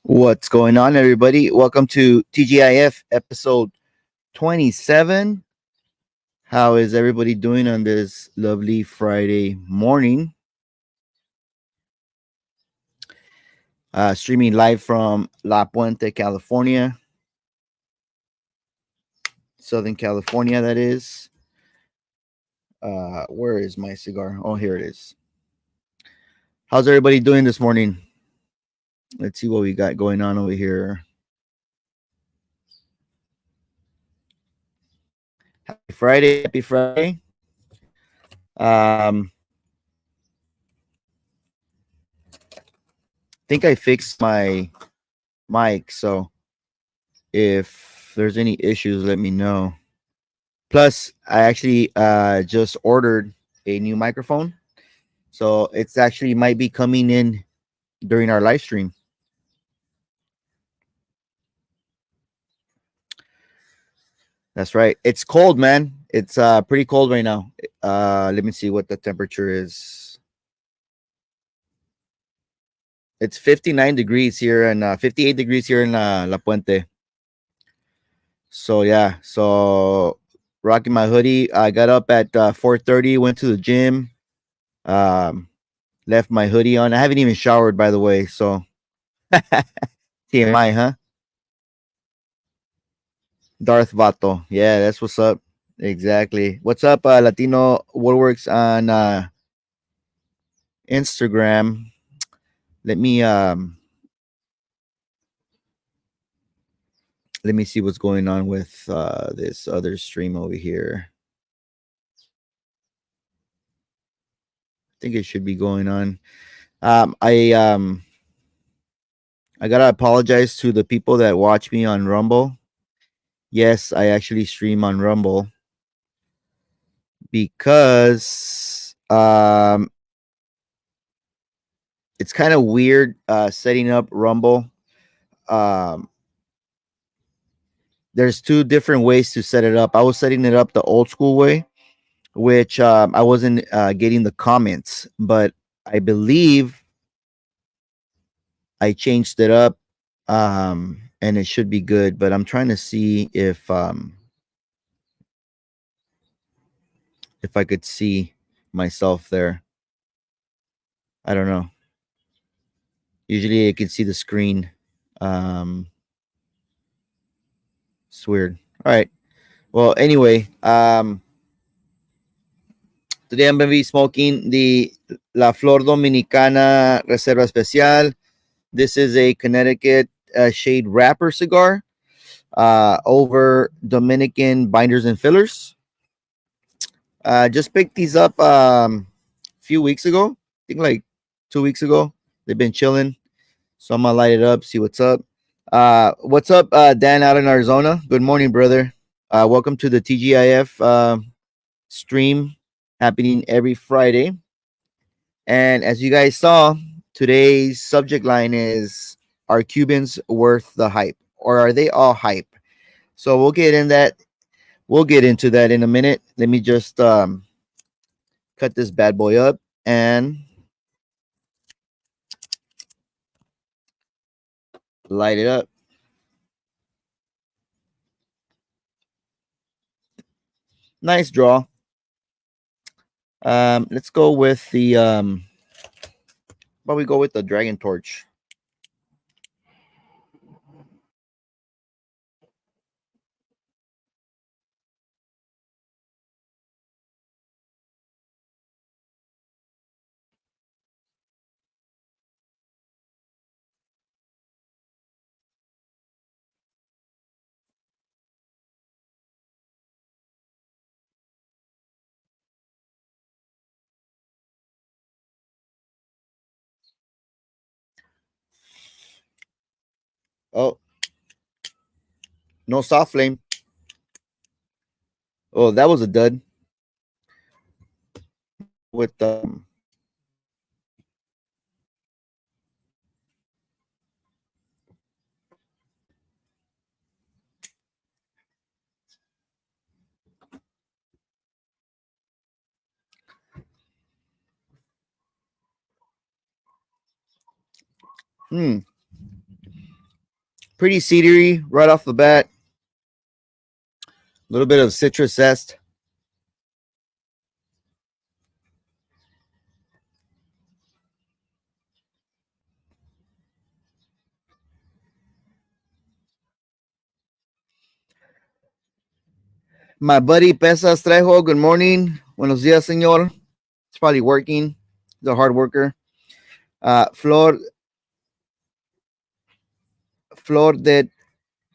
What's going on, everybody? Welcome to TGIF episode 27. How is everybody doing on this lovely Friday morning? Streaming live from La Puente, California, Southern California, that is. Where is my cigar? Oh, here it is. How's everybody doing this morning? Let's see what we got going on over here. Happy Friday. Happy Friday. I think I fixed my mic, so if there's any issues, let me know. Plus, I actually just ordered a new microphone, so it's actually might be coming in during our live stream. That's right. It's cold, man. It's pretty cold right now. Let me see what the temperature is. It's 59 degrees here and 58 degrees here in La Puente. So yeah, so rocking my hoodie. I got up at 4:30, went to the gym. Um, Left my hoodie on. I haven't even showered, by the way. So TMI, huh? Darth Vato. Yeah, that's what's up. Exactly. What's up, Latino Woodworks on Instagram? Let me let me see what's going on with this other stream over here. I think it should be going on. Um, I um I gotta apologize to the people that watch me on Rumble. Yes, I actually stream on Rumble because it's kind of weird setting up Rumble. Um, there's two different ways to set it up. I was setting it up the old school way, which I wasn't getting the comments, but I believe I changed it up, and it should be good. But I'm trying to see if I could see myself there. I don't know. Usually I can see the screen. Um, it's weird. All right. Well, anyway, today I'm going to be smoking the La Flor Dominicana Reserva Especial. This is a Connecticut shade wrapper cigar over Dominican binders and fillers. Just picked these up a few weeks ago. I think like 2 weeks ago. They've been chilling. So I'm going to light it up, see what's up. What's up, Dan out in Arizona? Good morning, brother. Welcome to the TGIF stream happening every Friday. And as you guys saw, today's subject line is, are Cubans worth the hype? Or are they all hype? So we'll get in that. We'll get into that in a minute. Let me just cut this bad boy up and light it up. Nice draw. Let's go with the but we go with the dragon torch. Oh, no soft flame. Oh, that was a dud. With hmm. Pretty cedary right off the bat. A little bit of citrus zest. My buddy Pesas Trejo, good morning. Buenos dias, señor. He's probably working. He's a hard worker. Flor de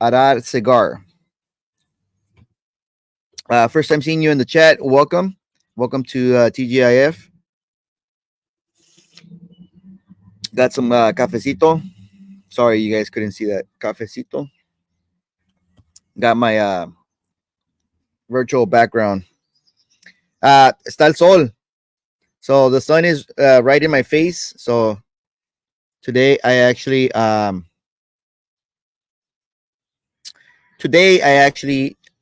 Arar Cigar. First time seeing you in the chat. Welcome. Welcome to TGIF. Got some cafecito. Sorry, you guys couldn't see that. Cafecito. Got my virtual background. Está el sol. So the sun is right in my face. So today I actually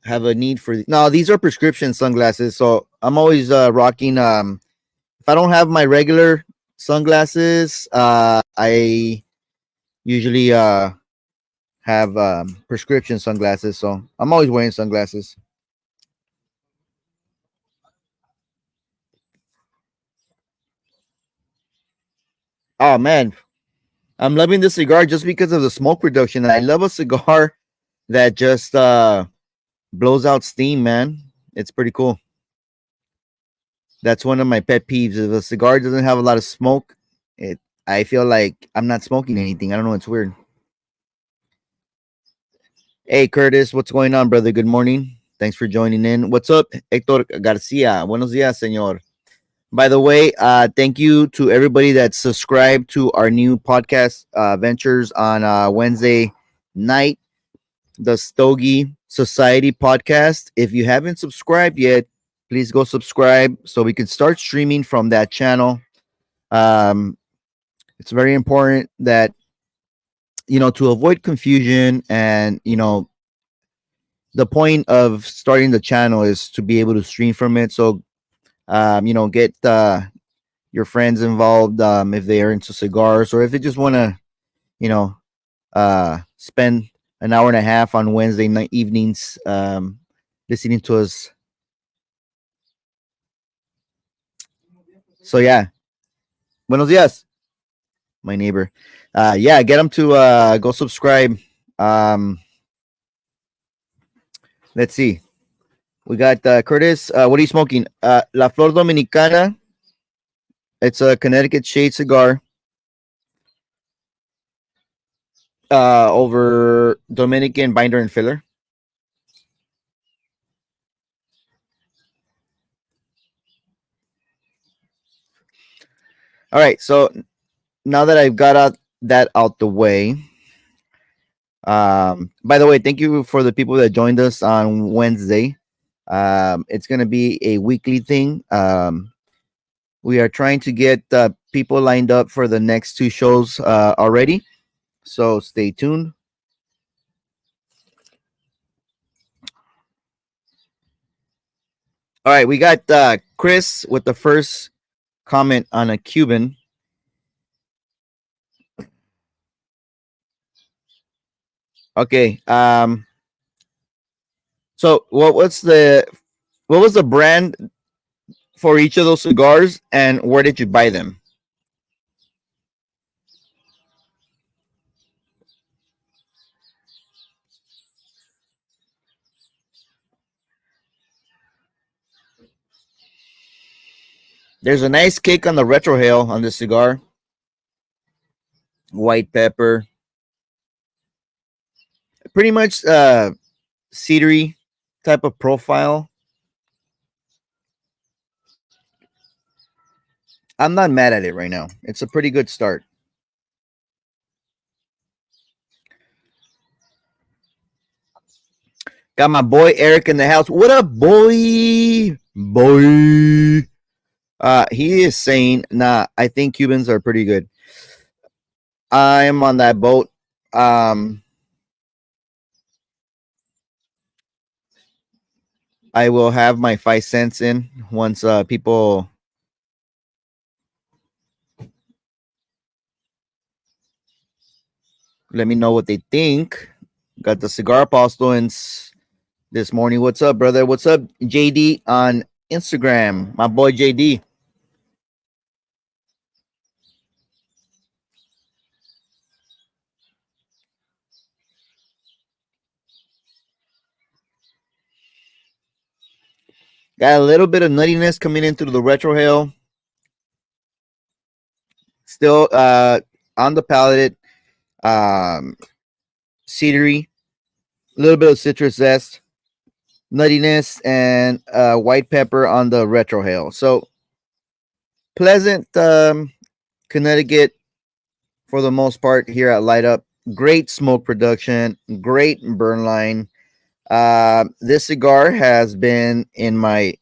have a need for no, these are prescription sunglasses. So I'm always rocking if I don't have my regular sunglasses, I usually have prescription sunglasses. So I'm always wearing sunglasses. Oh man, I'm loving this cigar just because of the smoke reduction. I love a cigar that just blows out steam, man. It's pretty cool. That's one of my pet peeves. If a cigar doesn't have a lot of smoke, I feel like I'm not smoking anything. I don't know. It's weird. Hey, Curtis, what's going on, brother? Good morning. Thanks for joining in. What's up, Hector Garcia? Buenos dias, señor. By the way, thank you to everybody that subscribed to our new podcast ventures on Wednesday night, the Stogie Society podcast. If you haven't subscribed yet, please go subscribe so we can start streaming from that channel. It's very important that, to avoid confusion, and the point of starting the channel is to be able to stream from it. So get your friends involved if they are into cigars, or if they just want to spend an hour and a half on Wednesday night evenings listening to us. So yeah, buenos dias, my neighbor. Yeah, get them to go subscribe. Let's see. We got Curtis. What are you smoking? La Flor Dominicana. It's a Connecticut shade cigar. Over Dominican binder and filler. All right. So now that I've got that out the way, by the way, thank you for the people that joined us on Wednesday. It's going to be a weekly thing. We are trying to get people lined up for the next two shows already. So stay tuned. All right, we got Chris with the first comment on a Cuban. Okay. So what was the brand for each of those cigars, and where did you buy them? There's a nice kick on the retrohale on this cigar. White pepper. Pretty much cedary type of profile. I'm not mad at it right now. It's a pretty good start. Got my boy Eric in the house. What up, boy? Boy. He is saying, nah, I think Cubans are pretty good. I am on that boat. I will have my 5 cents in once people let me know what they think. Got the Cigar Apostle this morning. What's up, brother? What's up, JD on Instagram? My boy JD. Got a little bit of nuttiness coming in through the retro hail. Still on the palate. Um, Cedary, a little bit of citrus zest, nuttiness, and white pepper on the retro hail. So pleasant Connecticut for the most part here at Light Up. Great smoke production, great burn line. This cigar has been in my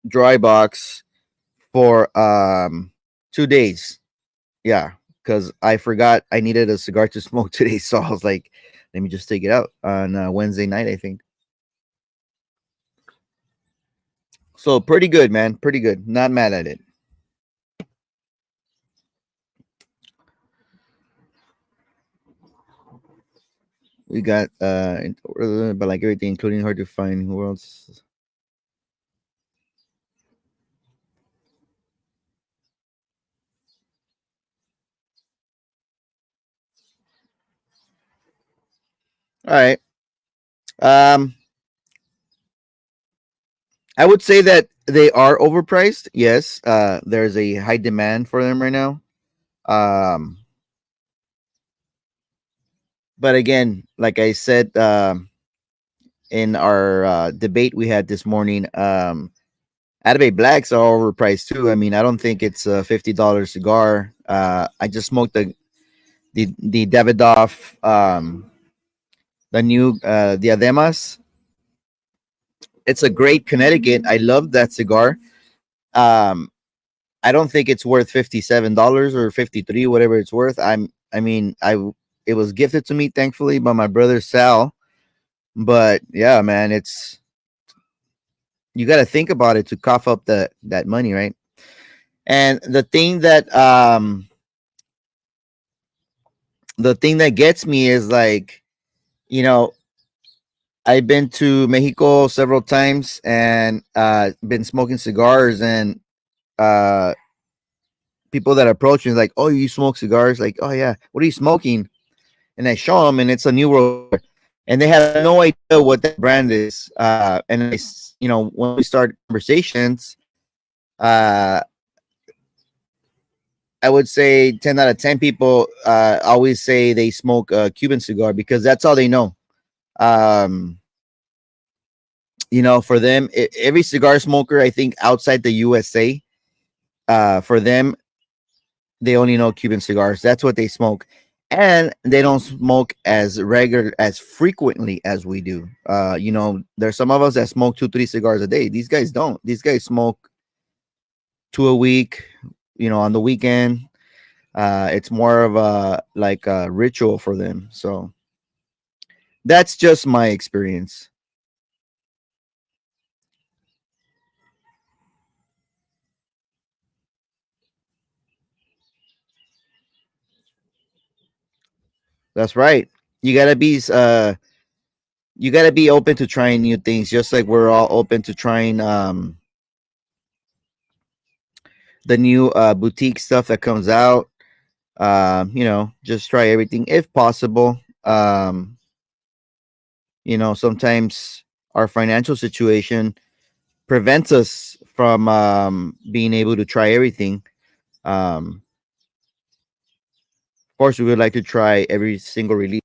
dry box for 2 days. Yeah, because I forgot I needed a cigar to smoke today, so I was like, let me just take it out on Wednesday night, I think. So pretty good, man. Pretty good. Not mad at it. We got but like everything, including hard to find. Who else? All right. Um, I would say that they are overpriced. Yes. There's a high demand for them right now. Um, but again, like I said, in our debate we had this morning, Atabey Blacks are overpriced too. I mean, I don't think it's a $50 cigar. I just smoked the Davidoff, the new Diademas. It's a great Connecticut. I love that cigar. Um, I don't think it's worth $57 or 53, whatever it's worth. I mean, it was gifted to me thankfully by my brother Sal. But yeah, man, it's you got to think about it to cough up that money, right? And the thing that gets me is like, you know, I've been to Mexico several times and been smoking cigars, and uh people that approach me like, "Oh, you smoke cigars?" Like, "Oh yeah, what are you smoking?" And I show them, and it's a New World, and they have no idea what that brand is. And when we start conversations, uh, I would say 10 out of 10 people always say they smoke a Cuban cigar because that's all they know. Um, for them, every cigar smoker, I think, outside the USA, for them, they only know Cuban cigars. That's what they smoke, and they don't smoke as frequently as we do. There's some of us that smoke 2, 3 cigars a day. These guys don't. These guys smoke 2 a week. On the weekend, it's more of a like a ritual for them. So that's just my experience. That's right. You gotta be you gotta be open to trying new things, just like we're all open to trying the new boutique stuff that comes out. Just try everything if possible. Sometimes our financial situation prevents us from being able to try everything. Of course, we would like to try every single release.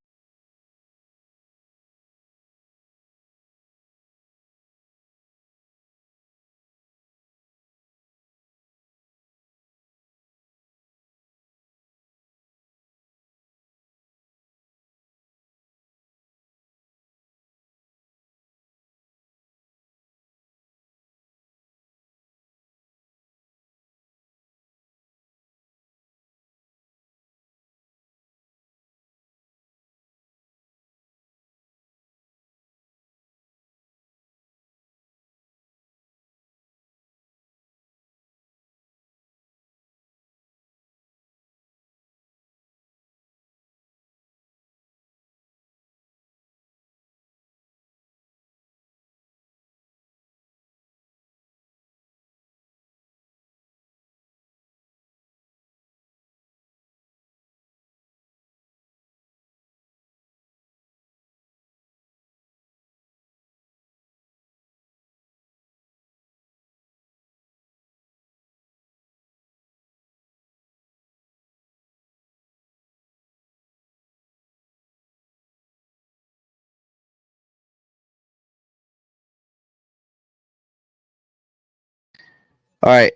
All right.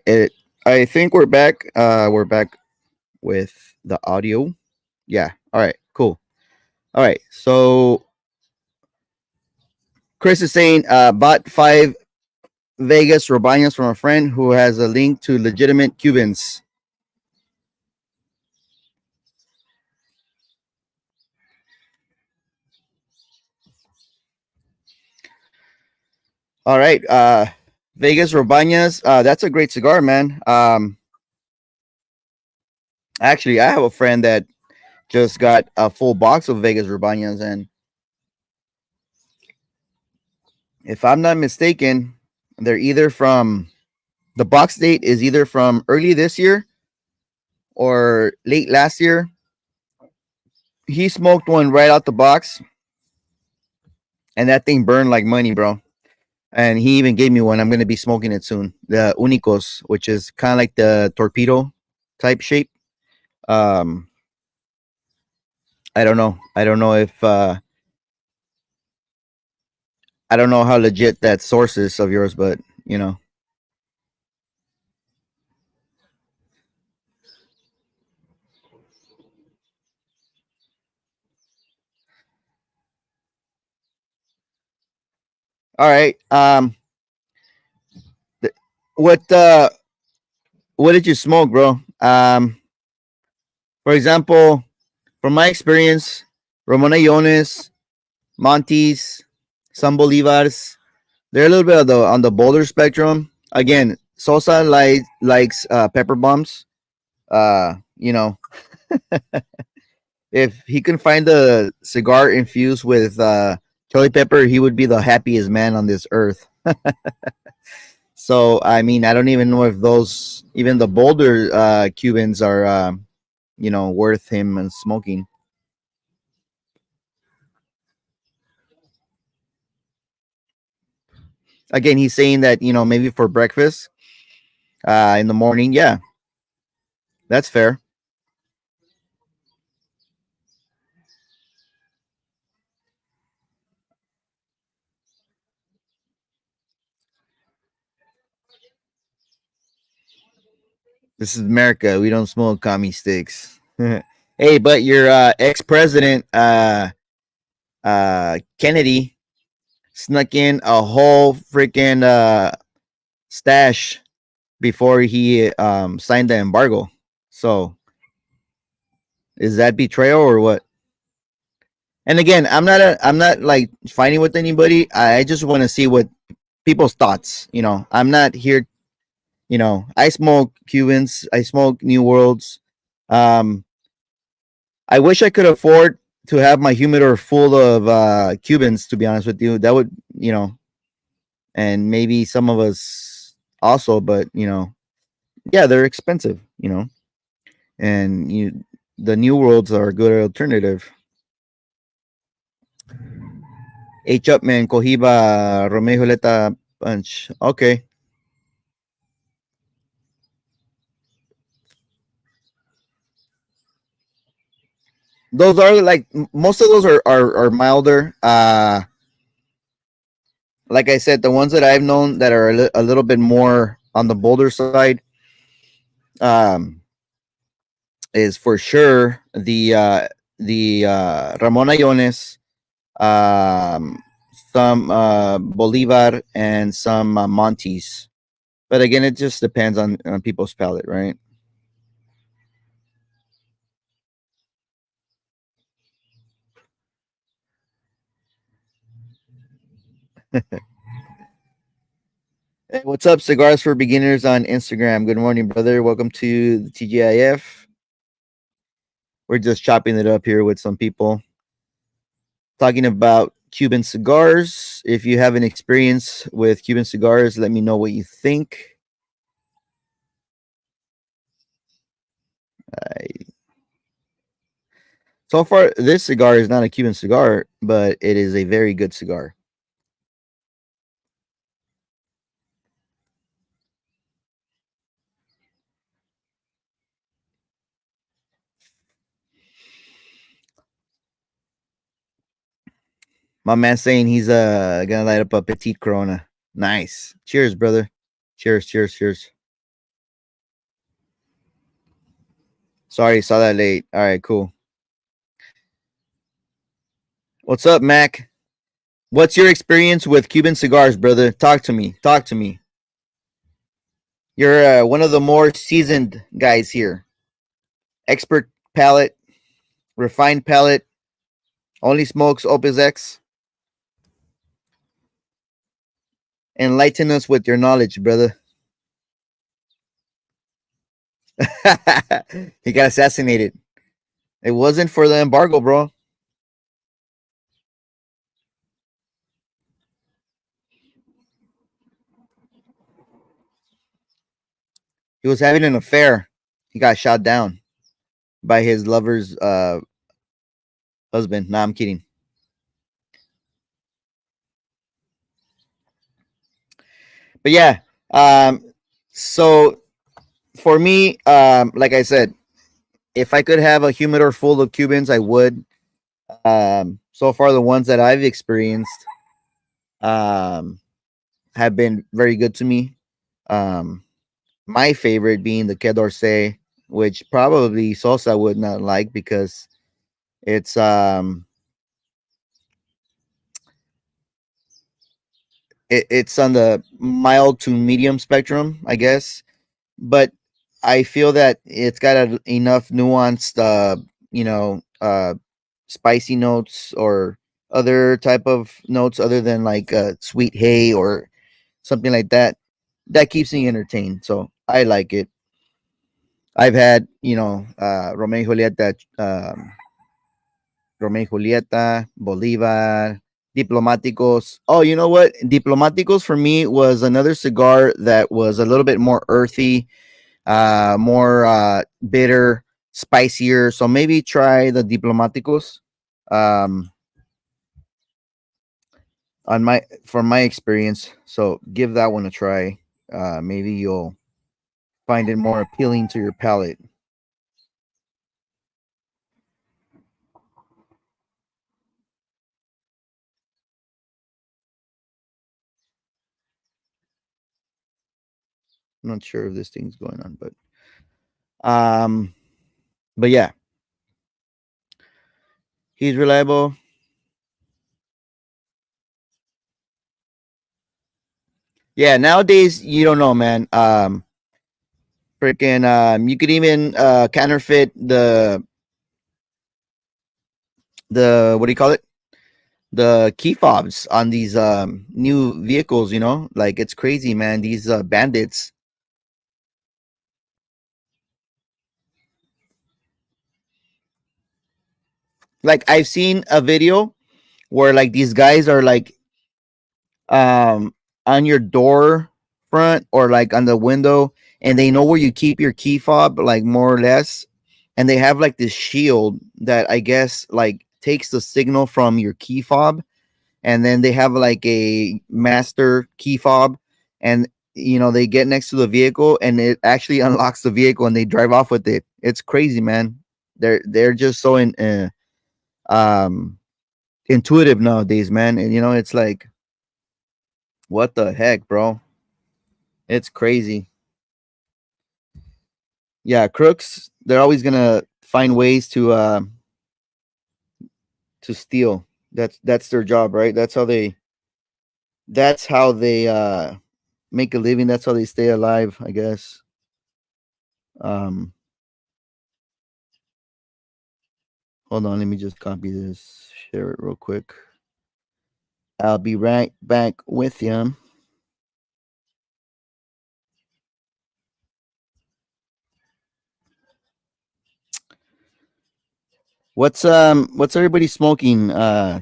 I think we're back. We're back with the audio. Yeah. All right. Cool. All right. So Chris is saying, bought 5 Vegas Robanas from a friend who has a link to legitimate Cubans. All right. Vegas Robanas. That's a great cigar, man. Actually, I have a friend that just got a full box of Vegas Robanas, and if I'm not mistaken, they're either from the box date is either from early this year or late last year. He smoked one right out the box, and that thing burned like money, bro. And he even gave me one. I'm gonna be smoking it soon. The Unicos, which is kind of like the torpedo type shape. Um, I don't know. I don't know how legit that source is of yours, but you know. All right. Th- what what did you smoke, bro? For example, from my experience, Ramona Yones, Montes, some Bolivars, they're a little bit of the on the bolder spectrum. Again, Sosa likes pepper bombs. You know, if he can find a cigar infused with chili pepper, he would be the happiest man on this earth. So I mean, I don't even know if those even the bolder Cubans are worth him and smoking. Again, he's saying that maybe for breakfast in the morning. Yeah, that's fair. This is America. We don't smoke commie sticks. Hey, but your ex-president Kennedy snuck in a whole freaking stash before he signed the embargo. So is that betrayal or what? And again, I'm not like fighting with anybody. I just want to see what people's thoughts. I'm not here. I smoke Cubans. I smoke New Worlds. Um, I wish I could afford to have my humidor full of Cubans. To be honest with you, that would and maybe some of us also, but yeah, they're expensive. And the New Worlds are a good alternative. H. Upman, Cohiba, Romeo Julieta Punch. Okay. Those are like most of those are milder. Like I said, the ones that I've known that are a little bit more on the bolder side, um, is for sure the Ramon Ayones, um, some Bolivar, and some Montes. But again, it just depends on people's palate, right? Hey, what's up, Cigars for Beginners on Instagram? Good morning, brother. Welcome to the TGIF. We're just chopping it up here with some people talking about Cuban cigars. If you have an experience with Cuban cigars, let me know what you think. So far, this cigar is not a Cuban cigar, but it is a very good cigar. My man saying he's gonna light up a petite Corona. Nice. Cheers, brother. Cheers, cheers, cheers. Sorry, saw that late. All right, cool. What's up, Mac? What's your experience with Cuban cigars, brother? Talk to me. Talk to me. You're one of the more seasoned guys here. Expert palate, refined palate, only smokes Opus X. Enlighten us with your knowledge, brother. He got assassinated. It wasn't for the embargo, bro. He was having an affair. He got shot down by his lover's husband. Nah, I'm kidding. But yeah, so for me, like I said, if I could have a humidor full of Cubans, I would. So far, the ones that I've experienced um, have been very good to me. Um, my favorite being the Que d'Orsay, which probably Sosa would not like because it's it's on the mild to medium spectrum, I guess. But I feel that it's got enough nuanced, spicy notes or other type of notes other than like sweet hay or something like that. That keeps me entertained, so I like it. I've had, Romeo y Julieta, Bolivar, Diplomáticos. Oh, you know what? Diplomáticos for me was another cigar that was a little bit more earthy, more bitter, spicier. So maybe try the Diplomáticos. Um, on my from my experience, so give that one a try. Maybe you'll find it more appealing to your palate. I'm not sure if this thing's going on, um, but yeah, he's reliable. Yeah, nowadays you don't know, man. Freaking, you could even counterfeit the what do you call it? The key fobs on these new vehicles. Like it's crazy, man. These bandits. Like I've seen a video where like these guys are like um on your door front or like on the window, and they know where you keep your key fob, like more or less, and they have like this shield that I guess like takes the signal from your key fob, and then they have like a master key fob, and they get next to the vehicle and it actually unlocks the vehicle and they drive off with it. It's crazy, man. They're just so um intuitive nowadays, man. And it's like, what the heck, bro? It's crazy. Yeah, crooks, they're always gonna find ways to steal. That's their job, right? That's how they make a living. That's how they stay alive, I guess. Um Hold on, let me just copy this, share it real quick. I'll be right back with you. What's everybody smoking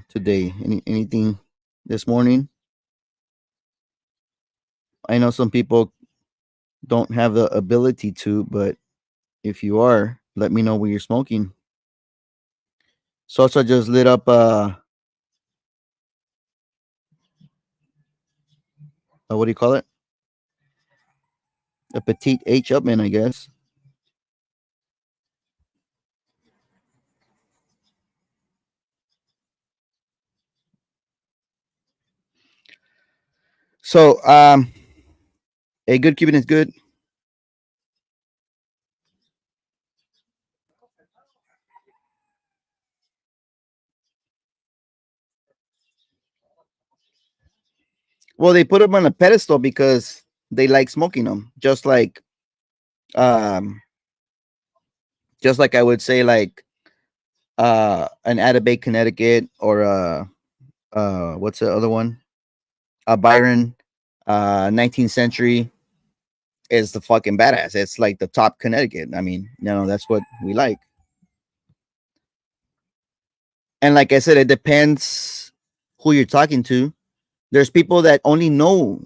today? Anything this morning? I know some people don't have the ability to, but if you are, let me know what you're smoking. Sosa just lit up what do you call it? A petite H Upman, I guess. So a good Cuban is good. Well, they put them on a pedestal because they like smoking them, um, just like I would say like an Atabay, Connecticut, or what's the other one? A Byron, 19th century is the fucking badass. It's like the top Connecticut. I mean, that's what we like. And like I said, it depends who you're talking to. There's people that only know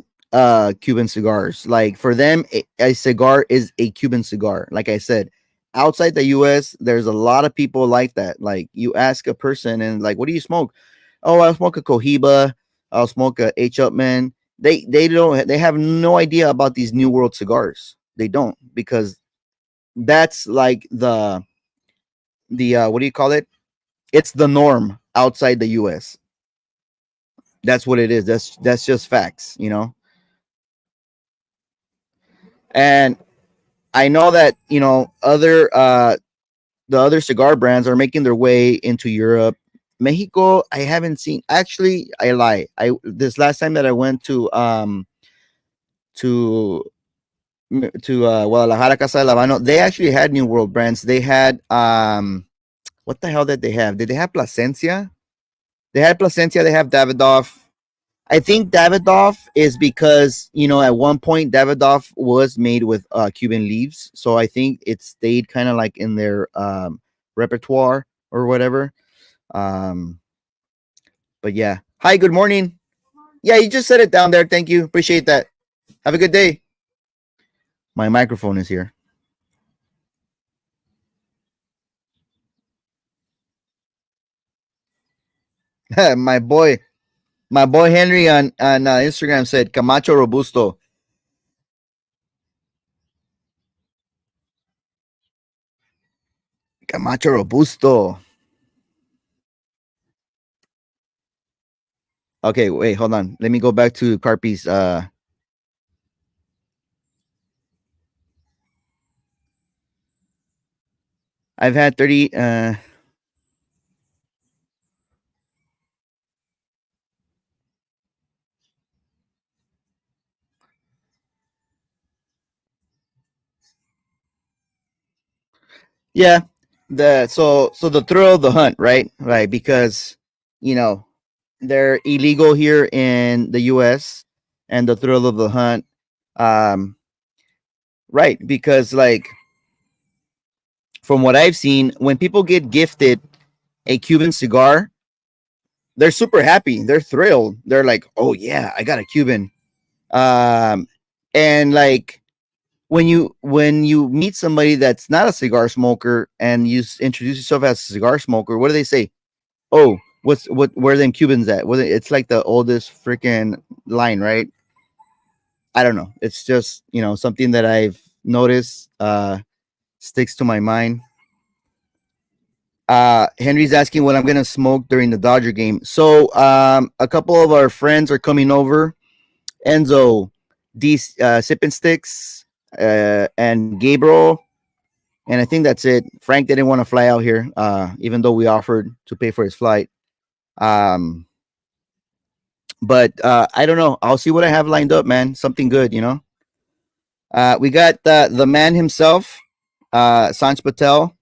Cuban cigars. Like for them, a cigar is a Cuban cigar. Like I said, outside the US, there's a lot of people like that. Like you ask a person and like, what do you smoke? Oh, I'll smoke a Cohiba. I'll smoke a H. Upman. They have no idea about these New World cigars. They don't, because that's like the what do you call it? It's the norm outside the US. That's what it is. That's just facts. And I know that other the other cigar brands are making their way into Europe. Mexico, I haven't seen. Actually, I lie. I This last time that I went to Guadalajara, Casa de Lavano, they actually had New World brands. They had what the hell did they have? Did they have Plasencia? They had Plasencia. They have Davidoff. I think Davidoff is because at one point Davidoff was made with Cuban leaves, so I think it stayed kind of like in their repertoire or whatever. Um, but yeah, hi, good morning. Yeah, you just said it down there. Thank you, appreciate that. Have a good day. My microphone is here. my boy, my boy Henry on Instagram said Camacho Robusto. Camacho Robusto. Okay, wait, hold on. Let me go back to Carpi's. I've had 30. Yeah, so the thrill of the hunt, right? Right, because you know they're illegal here in the U.S. and the thrill of the hunt, um, right? Because like from what I've seen, when people get gifted a Cuban cigar, they're super happy. They're thrilled. They're like, "Oh yeah, I got a Cuban." Um, and like when you meet somebody that's not a cigar smoker and you introduce yourself as a cigar smoker, what do they say? Oh, where are them Cubans at? Well, it's like the oldest freaking line, right? I don't know. It's just something that I've noticed sticks to my mind. Henry's asking what I'm gonna smoke during the Dodger game. So a couple of our friends are coming over. Enzo, these sipping sticks, and Gabriel, and I think that's it. Frank didn't want to fly out here, even though we offered to pay for his flight. Um, but I don't know. I'll see what I have lined up, man. Something good. We got the man himself, Sanj Patel,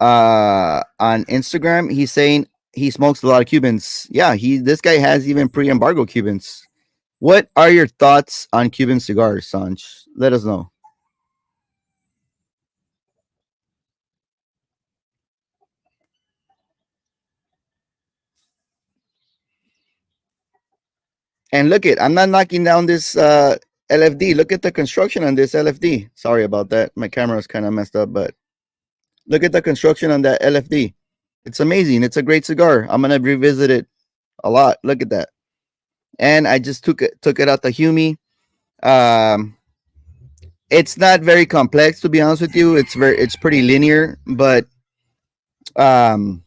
on Instagram. He's saying he smokes a lot of Cubans. Yeah, this guy has even pre-embargo Cubans. What are your thoughts on Cuban cigars, Sanj? Let us know. And look I'm not knocking down this LFD. Look at the construction on this LFD. Sorry about that. My camera is kind of messed up, but look at the construction on that LFD. It's amazing. It's a great cigar. I'm gonna revisit it a lot. Look at that. And I just took it out the Humi. Um, it's not very complex, to be honest with you. It's pretty linear, but um,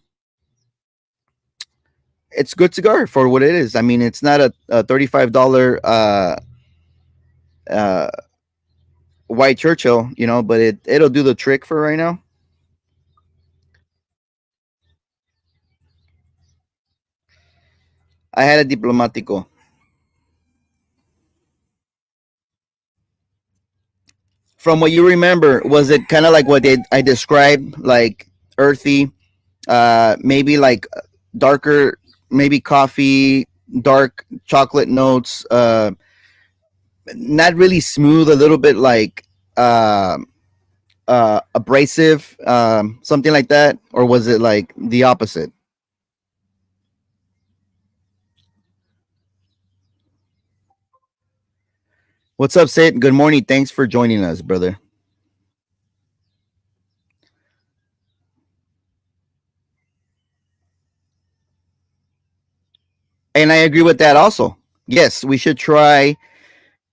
it's good cigar for what it is. I mean, it's not a $35 uh white Churchill, but it'll do the trick for right now. I had a Diplomatico. From what you remember, was it kind of like what I described, like earthy, maybe like darker, maybe coffee, dark chocolate notes, not really smooth, a little bit like abrasive, something like that, or was it like the opposite? What's up, Sid? Good morning. Thanks for joining us, brother. And I agree with that also. Yes, we should try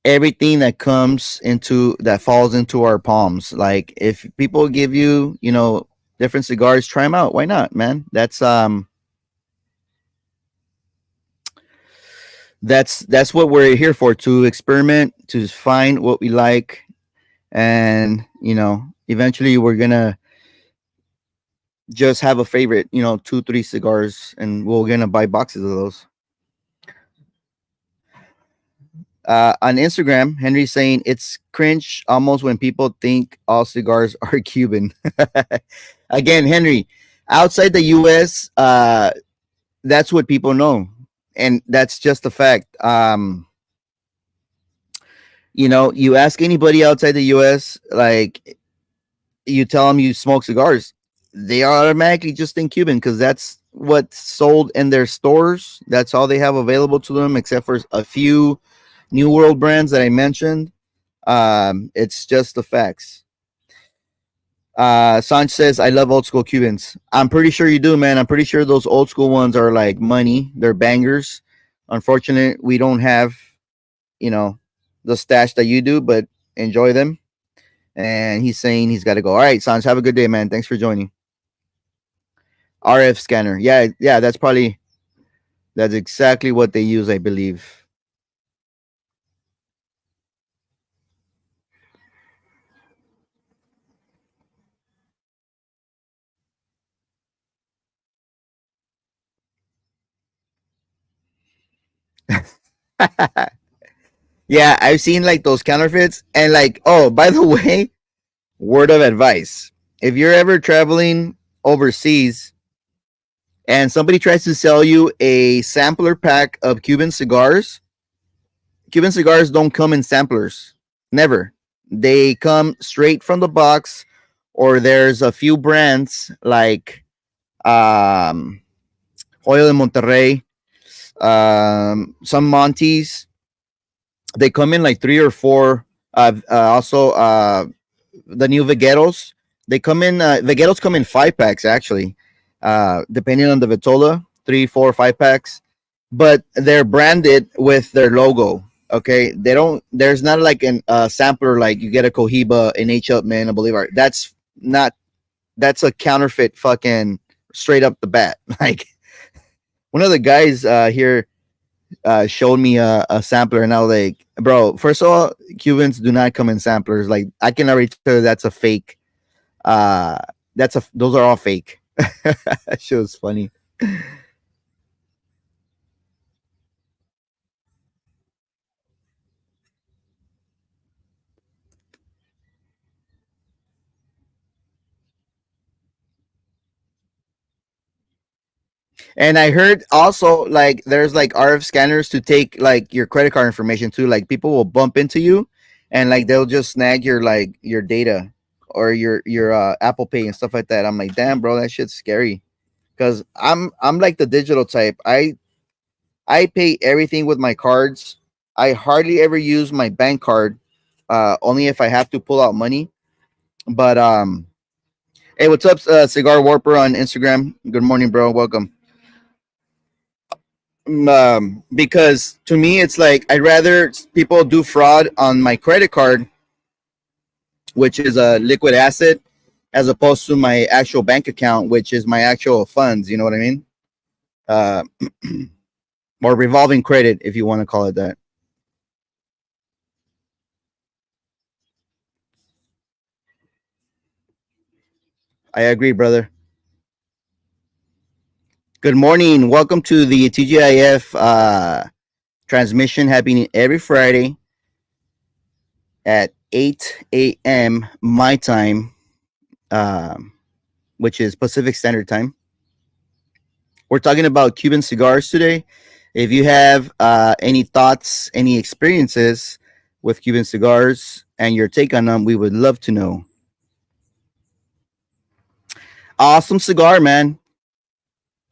everything that comes into that falls into our palms. Like if people give you, different cigars, try them out. Why not, man? That's what we're here for, to experiment, to find what we like, and eventually we're gonna just have a favorite, two, three cigars, and we're gonna buy boxes of those. On Instagram, Henry's saying it's cringe almost when people think all cigars are Cuban. Again, Henry, outside the U.S., that's what people know, and that's just a fact. You ask anybody outside the U.S., like you tell them you smoke cigars, they automatically just think Cuban because that's what's sold in their stores. That's all they have available to them, except for a few New World brands that I mentioned. It's just the facts. Sanch says, I love old school Cubans. I'm pretty sure you do, man. I'm pretty sure those old school ones are like money. They're bangers. Unfortunately, we don't have, you know, the stash that you do, but enjoy them. And he's saying he's got to go. All right, Sanch, have a good day, man. Thanks for joining. RF scanner. Yeah, yeah, that's exactly what they use, I believe. Yeah, I've seen like those counterfeits, and like, oh, by the way, word of advice: if you're ever traveling overseas and somebody tries to sell you a sampler pack of Cuban cigars don't come in samplers. Never. They come straight from the box, or there's a few brands like um, Oil de Monterrey, some Montes. They come in like three or four. Also, the new Vegueros. They come in. Vegueros come in 5 packs actually, depending on the Vitola, 3, 4, 5 packs. But they're branded with their logo. Okay, they don't. There's not like an sampler like you get a Cohiba, an H. Upman, a Bolivar. That's not. That's a counterfeit, fucking straight up the bat. Like one of the guys here showed me a sampler, and I was like, bro, first of all, Cubans do not come in samplers. Like I can already tell that's a fake. Uh, those are all fake. That shit was funny. And I heard also like there's like RF scanners to take like your credit card information too. Like people will bump into you, and like they'll just snag your like your data or your Apple Pay and stuff like that. I'm like, damn, bro, that shit's scary. Because I'm like the digital type. I pay everything with my cards. I hardly ever use my bank card, only if I have to pull out money. But hey, what's up, Cigar Warper on Instagram? Good morning, bro. Welcome. Because to me, it's like I'd rather people do fraud on my credit card, which is a liquid asset, as opposed to my actual bank account, which is my actual funds. You know what I mean? Uh, or revolving credit, if you want to call it that. I agree, brother. Good morning. Welcome to the TGIF transmission happening every Friday at 8 a.m. my time, um, which is Pacific Standard Time. We're talking about Cuban cigars today. If you have any thoughts, any experiences with Cuban cigars and your take on them, we would love to know. Awesome cigar, man.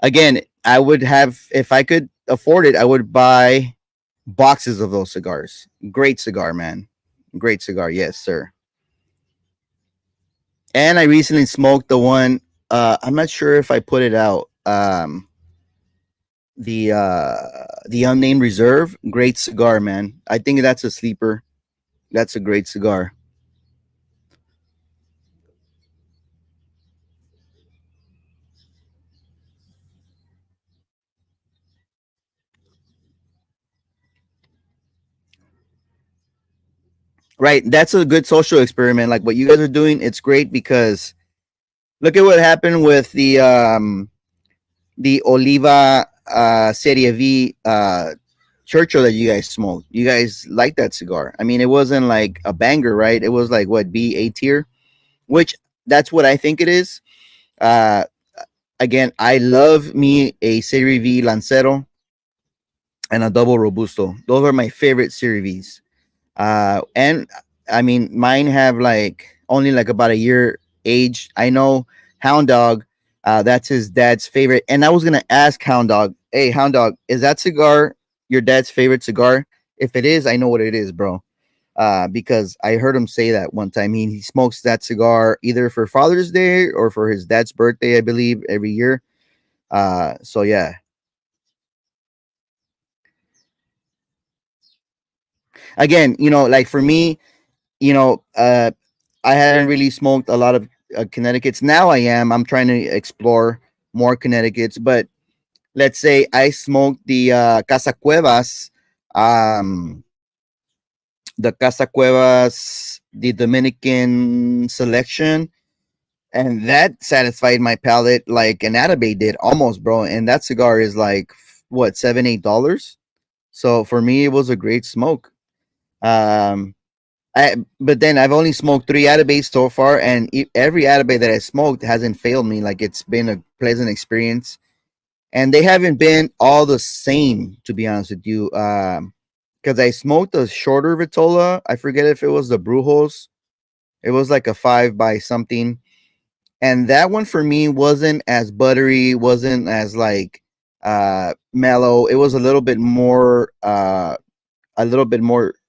Again, I would have, if I could afford it, I would buy boxes of those cigars. Great cigar, man. Great cigar. Yes, sir. And I recently smoked the one. I'm not sure if I put it out. The unnamed reserve. Great cigar, man. I think that's a sleeper. That's a great cigar. Right. That's a good social experiment. Like what you guys are doing, it's great because look at what happened with the Oliva Serie V Churchill that you guys smoked. You guys like that cigar. I mean, it wasn't like a banger, right? It was like what, B, A tier, which that's what I think it is. Uh, Again, I love me a Serie V Lancero and a double Robusto. Those are my favorite Serie Vs. And I mean, mine have like only like about a year age. I know Hound Dog, that's his dad's favorite. And I was gonna ask Hound Dog, hey Hound Dog, is that cigar your dad's favorite cigar? If it is, I know what it is, bro. Because I heard him say that one time. He smokes that cigar either for Father's Day or for his dad's birthday, I believe, every year. So yeah. Again, like for me, you know, uh, I hadn't really smoked a lot of Connecticut's. Now I am. I'm trying to explore more Connecticut's. But let's say I smoked Casa Cuevas, um, the Casa Cuevas, the Dominican selection, and that satisfied my palate like an Atabey did, almost, bro. And that cigar is like what, $7-8. So for me, it was a great smoke. Um, but then I've only smoked 3 Atabase so far, and every Atabay that I smoked hasn't failed me. Like it's been a pleasant experience, and they haven't been all the same, to be honest with you. Because I smoked a shorter Vitola. I forget if it was the Brujos. It was like a 5 by something, and that one for me wasn't as buttery, wasn't as like mellow. It was a little bit more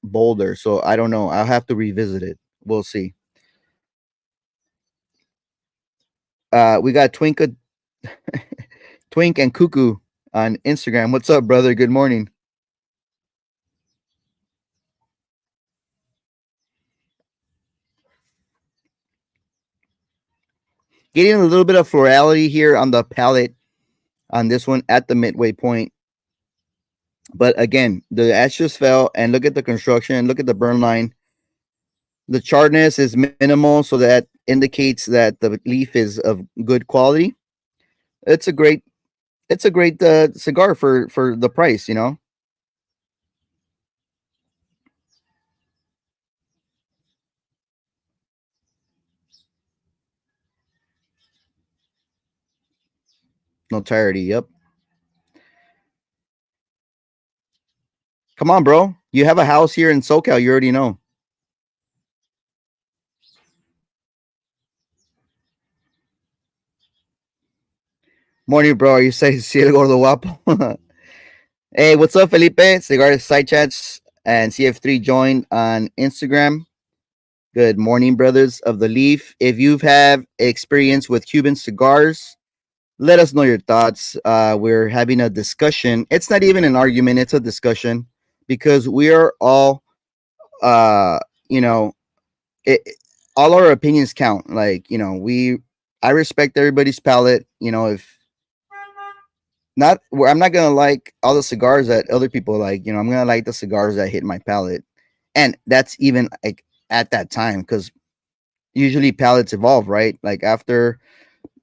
bolder. So I don't know. I'll have to revisit it. We'll see. We got Twink and Cuckoo on Instagram. What's up, brother? Good morning. Getting a little bit of florality here on the palate on this one at the midway point. But again, the ash just fell, and look at the construction. Look at the burn line. The charredness is minimal, so that indicates that the leaf is of good quality. It's a great, it's a great cigar for the price. Notoriety. Yep. Come on, bro. You have a house here in SoCal. You already know. Morning, bro. You say si el gordo guapo. Hey, what's up, Felipe? Cigar Side Chats and CF3 joined on Instagram. Good morning, brothers of the Leaf. If you've had experience with Cuban cigars, let us know your thoughts. We're having a discussion. It's not even an argument, it's a discussion because we are all, uh, you know, it, all our opinions count. Like, I respect everybody's palate. If not, I'm not gonna like all the cigars that other people like. I'm gonna like the cigars that hit my palate, and that's even like at that time because usually palates evolve, right? Like after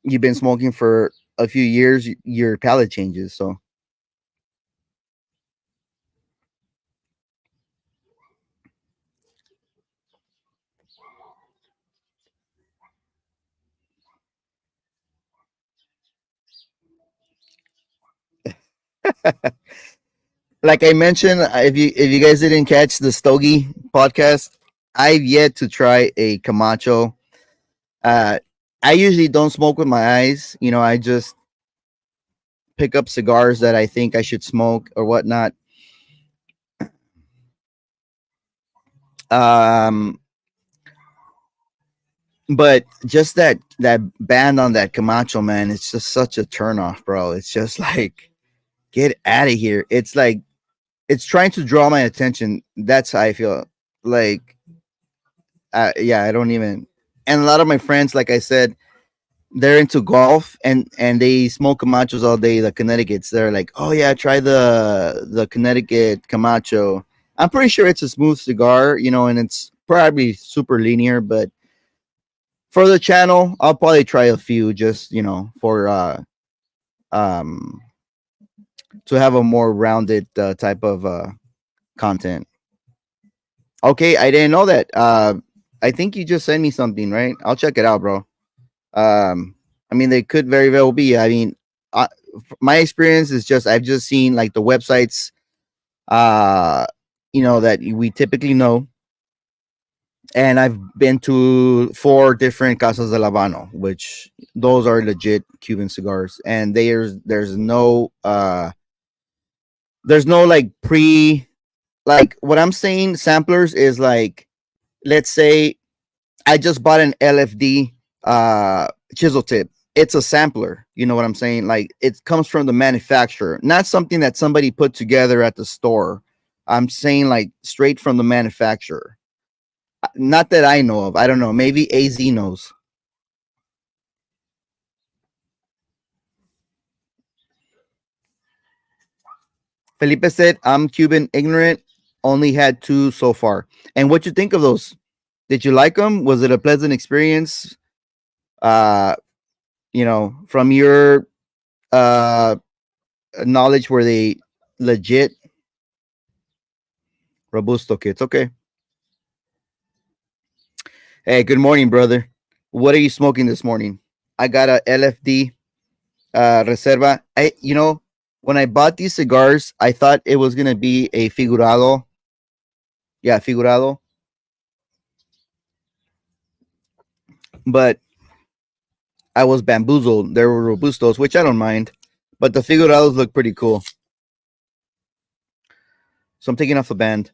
you've been smoking for a few years, your palate changes. So Like I mentioned, if you guys didn't catch the Stogie podcast, I've yet to try a Camacho. Uh, I usually don't smoke with my eyes. I just pick up cigars that I think I should smoke or whatnot. Um, but just that band on that Camacho, man, it's just such a turnoff, bro. It's just like get out of here. It's like it's trying to draw my attention. That's how I feel. Like, yeah, I don't even. And a lot of my friends, like I said, they're into golf and they smoke Camachos all day. The Connecticut's, they're like, oh yeah, try the Connecticut Camacho. I'm pretty sure it's a smooth cigar, and it's probably super linear. But for the channel, I'll probably try a few just for um to have a more rounded type of content. Okay, I didn't know that. I think you just sent me something, right? I'll check it out, bro. I mean, they could very well be. I mean, uh, my experience is just I've just seen like the websites, uh, that we typically know, and I've been to 4 different Casas de Habano, which those are legit Cuban cigars, and there's no like like what I'm saying samplers is like, let's say I just bought an LFD chisel tip. It's a sampler. You know what I'm saying? Like it comes from the manufacturer, not something that somebody put together at the store. I'm saying like straight from the manufacturer. Not that I know of. I don't know. Maybe AZ knows. Felipe said, I'm Cuban ignorant. Only had 2 so far. And what you think of those? Did you like them? Was it a pleasant experience? Uh, from your uh knowledge, were they legit robusto kits? Okay. Hey, good morning, brother. What are you smoking this morning? I got a LFD Reserva. When I bought these cigars, I thought it was gonna be a figurado. Yeah, figurado. But I was bamboozled. There were robustos, which I don't mind, but the figurados look pretty cool. So I'm taking off the band.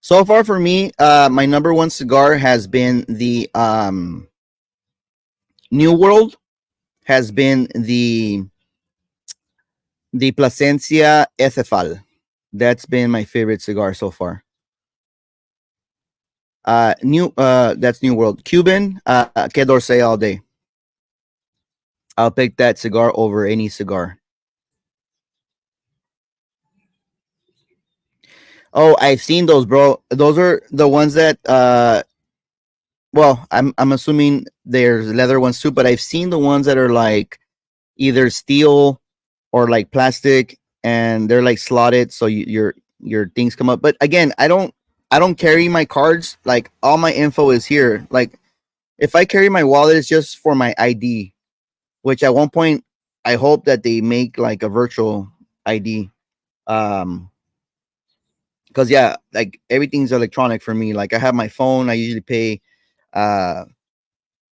So far for me, my number one cigar has been the New World. Has been the Plasencia Ethefal. That's been my favorite cigar so far. New That's New World. Cuban, Que Dorsey all day. I'll pick that cigar over any cigar. Oh, I've seen those, bro. Those are the ones that well, I'm assuming there's leather ones too, but I've seen the ones that are like either steel or like plastic, and they're like slotted, so your things come up. But again, I don't carry my cards. Like all my info is here. Like if I carry my wallet, it's just for my ID. Which at one point, I hope that they make like a virtual ID. Um, because yeah, like everything's electronic for me. Like I have my phone. I usually pay uh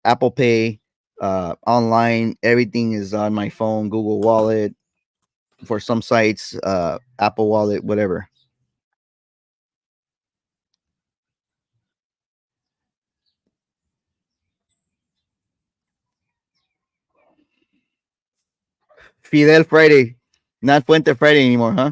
Apple Pay, online. Everything is on my phone, Google Wallet. For some sites, Apple Wallet, whatever. Fidel Friday, not Puente Friday anymore, huh?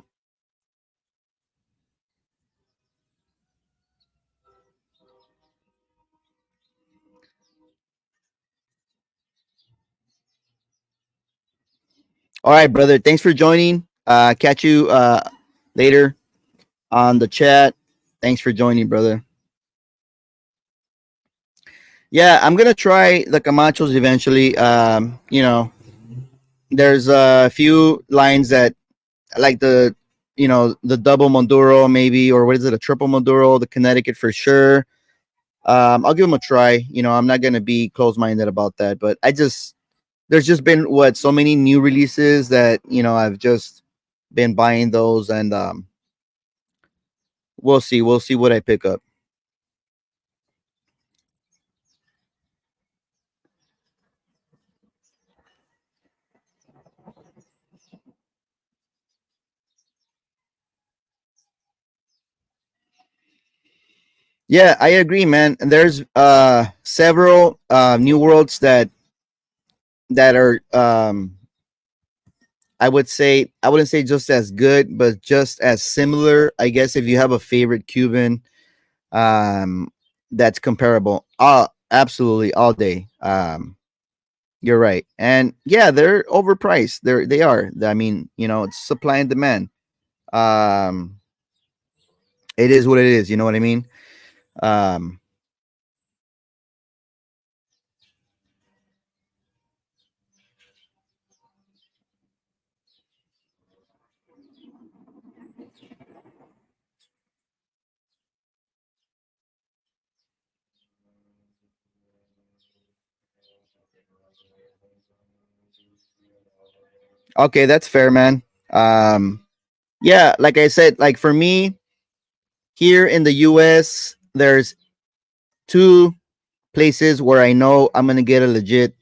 All right, brother. Thanks for joining. Catch you later on the chat. Thanks for joining, brother. Yeah, I'm gonna try the Camachos eventually. There's a few lines that like the double Maduro maybe, or what is it, a triple Maduro, the Connecticut for sure. I'll give them a try. I'm not gonna be closed minded about that, but there's just been so many new releases that I've just been buying those, and we'll see what I pick up. Yeah, I agree, man. There's several new worlds that are I wouldn't say just as good, but just as similar. I guess if you have a favorite Cuban, um, that's comparable. Absolutely, all day. You're right, and yeah, they're overpriced. They are. I mean, it's supply and demand. Um, it is what it is. You know what I mean? Um, okay, that's fair, man. Yeah, like I said, like for me here in the U.S., there's two places where I know I'm gonna get a legit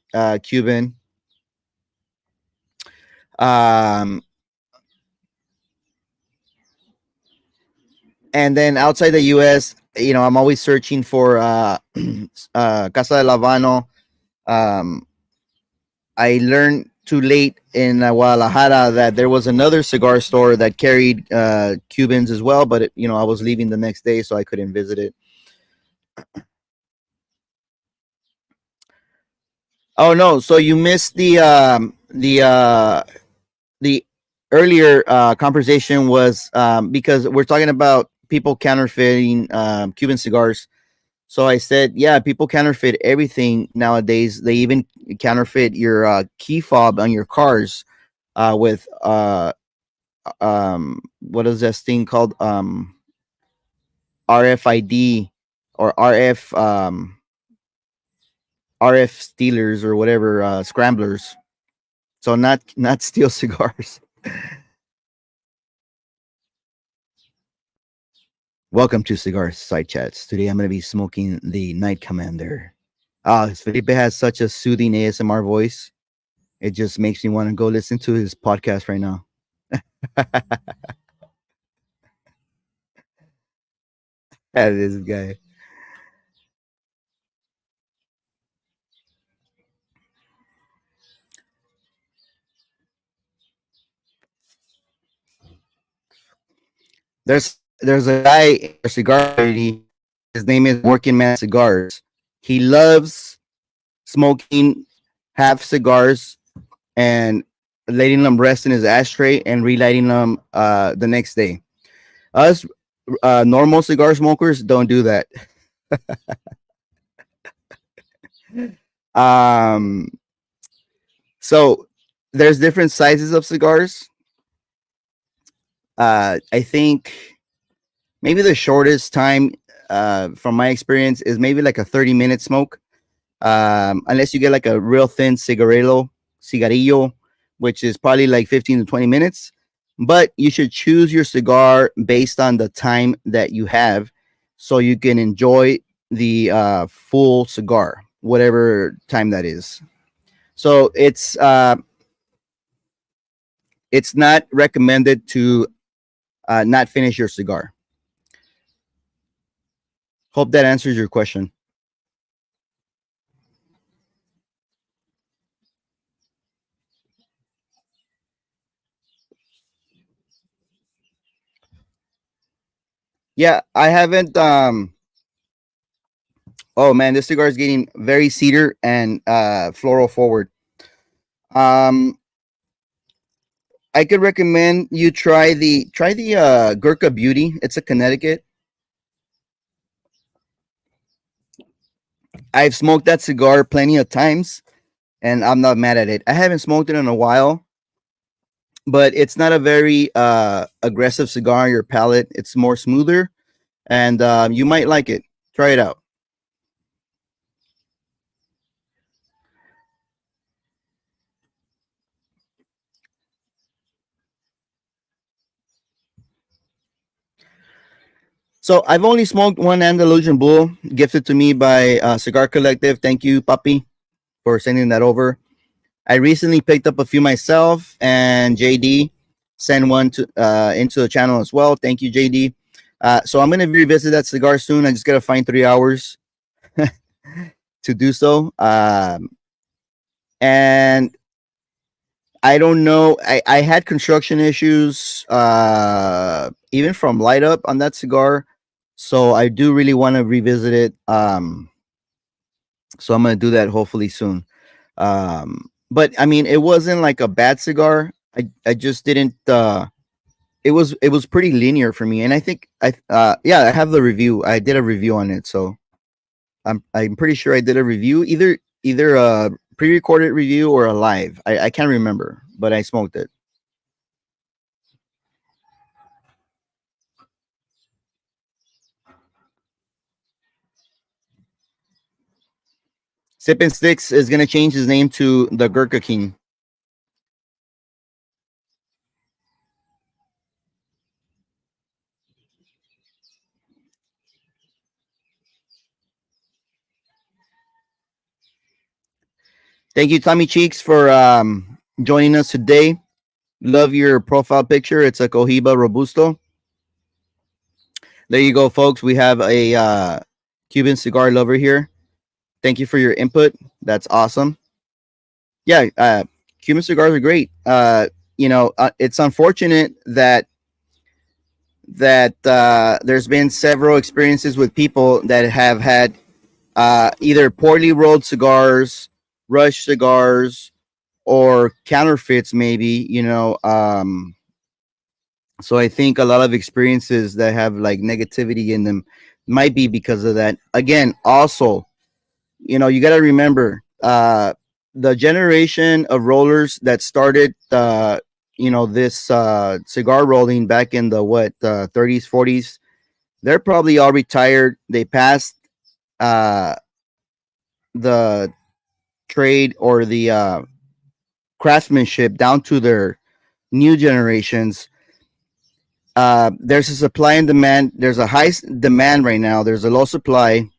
Cuban. Um, and then outside the U.S., I'm always searching for Casa de Lavano. Um, I learned too late in Guadalajara that there was another cigar store that carried Cubans as well, but I was leaving the next day, so I couldn't visit it. Oh no! So you missed the earlier conversation was because we're talking about people counterfeiting Cuban cigars. So I said, yeah, people counterfeit everything nowadays. They even counterfeit your key fob on your cars with what is this thing called, RFID or RF stealers or whatever, scramblers. So not steal cigars. Welcome to Cigar Side Chats. Today I'm going to be smoking the Night Commander. Felipe has such a soothing ASMR voice. It just makes me want to go listen to his podcast right now. This guy. There's a guy in a cigar community. His name is Working Man Cigars. He loves smoking half cigars and letting them rest in his ashtray and relighting them the next day. Us normal cigar smokers don't do that. Um, so there's different sizes of cigars. I think maybe the shortest time, from my experience, is maybe like a 30-minute smoke. Unless you get like a real thin cigarillo, which is probably like 15 to 20 minutes. But you should choose your cigar based on the time that you have, so you can enjoy the full cigar, whatever time that is. So it's not recommended to not finish your cigar. Hope that answers your question. Yeah, I haven't. Oh man, this cigar is getting very cedar and floral forward. Um, I could recommend you try the Gurkha Beauty. It's a Connecticut. I've smoked that cigar plenty of times, and I'm not mad at it. I haven't smoked it in a while, but it's not a very aggressive cigar on your palate. It's more smoother, and you might like it. Try it out. So I've only smoked one Andalusian Bull, gifted to me by Cigar Collective. Thank you, Papi, for sending that over. I recently picked up a few myself, and JD sent one to into the channel as well. Thank you, JD. So I'm gonna revisit that cigar soon. I just gotta find 3 hours to do so. And I don't know. I had construction issues, even from light up on that cigar. So I do really want to revisit it. So I'm gonna do that hopefully soon. But I mean, it wasn't like a bad cigar. I just didn't. It was pretty linear for me, and I think yeah, I have the review. I did a review on it, so I'm pretty sure I did a review, either a pre-recorded review or a live. I can't remember, but I smoked it. Sip and Sticks is gonna change his name to the Gurkha King. Thank you, Tommy Cheeks, for joining us today. Love your profile picture. It's a Cohiba Robusto. There you go, folks. We have a Cuban cigar lover here. Thank you for your input. That's awesome. Yeah, Cuban cigars are great. It's unfortunate that there's been several experiences with people that have had either poorly rolled cigars, rush cigars, or counterfeits. Maybe so I think a lot of experiences that have like negativity in them might be because of that. Again, also, you got to remember the generation of rollers that started this cigar rolling back in the 30s, 40s. They're probably all retired. They passed uh the trade or the craftsmanship down to their new generations. There's a supply and demand. There's a high demand right now. There's a low supply.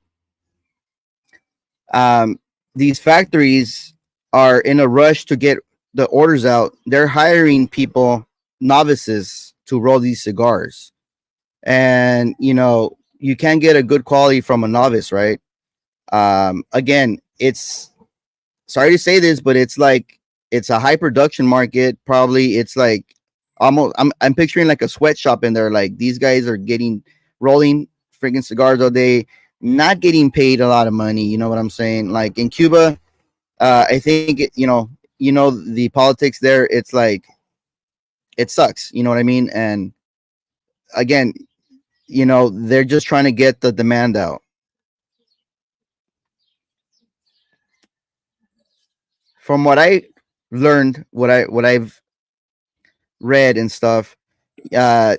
um, these factories are in a rush to get the orders out. They're hiring people, novices, to roll these cigars, and you can't get a good quality from a novice, right? Again, it's sorry to say this, but it's a high production market. Probably it's like almost I'm picturing like a sweatshop in there. Like these guys are getting rolling freaking cigars all day, not getting paid a lot of money. You know what I'm saying? Like in Cuba, I think the politics there. It's like it sucks. You know what I mean? And again, they're just trying to get the demand out. From what I learned, what I've read and stuff, uh,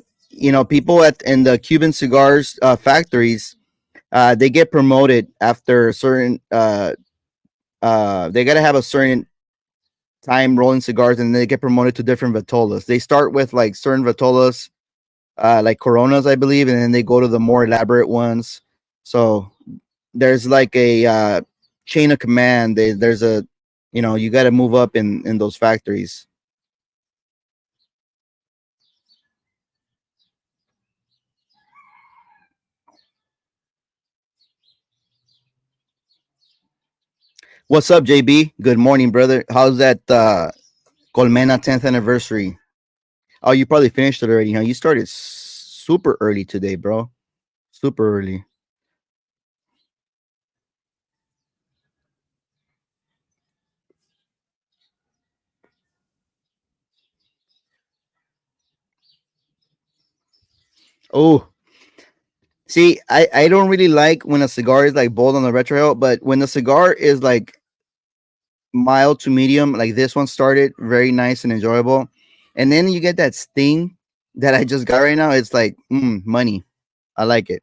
people in the Cuban cigars factories, they get promoted after a certain. They got to have a certain time rolling cigars, and they get promoted to different vitolas. They start with like certain vitolas, like Coronas, I believe, and then they go to the more elaborate ones. So there's like a chain of command. There's a, you got to move up in those factories. What's up, JB? Good morning, brother. How's that Colmena 10th anniversary? Oh, you probably finished it already, huh? You started super early today, bro. Super early. Oh, See, I don't really like when a cigar is like bold on the retro, but when the cigar is like mild to medium, like this one started very nice and enjoyable, and then you get that sting that I just got right now. It's like money. I like it.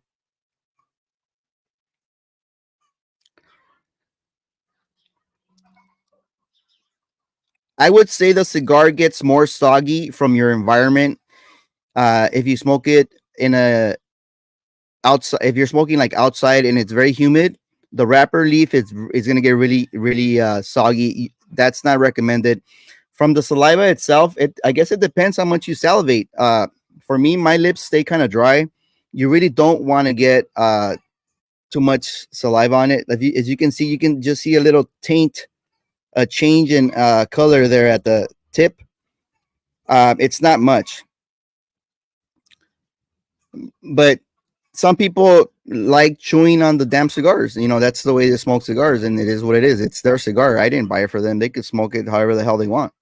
I would say the cigar gets more soggy from your environment. If you smoke it in a outside, if you're smoking like outside and it's very humid, the wrapper leaf is gonna get really soggy. That's not recommended. From the saliva itself, I guess it depends how much you salivate. For me, my lips stay kind of dry. You really don't want to get too much saliva on it. As you can see, you can just see a little taint, a change in color there at the tip. It's not much, but some people like chewing on the damn cigars. You know, that's the way they smoke cigars, and it is what it is. It's their cigar. I didn't buy it for them. They could smoke it however the hell they want.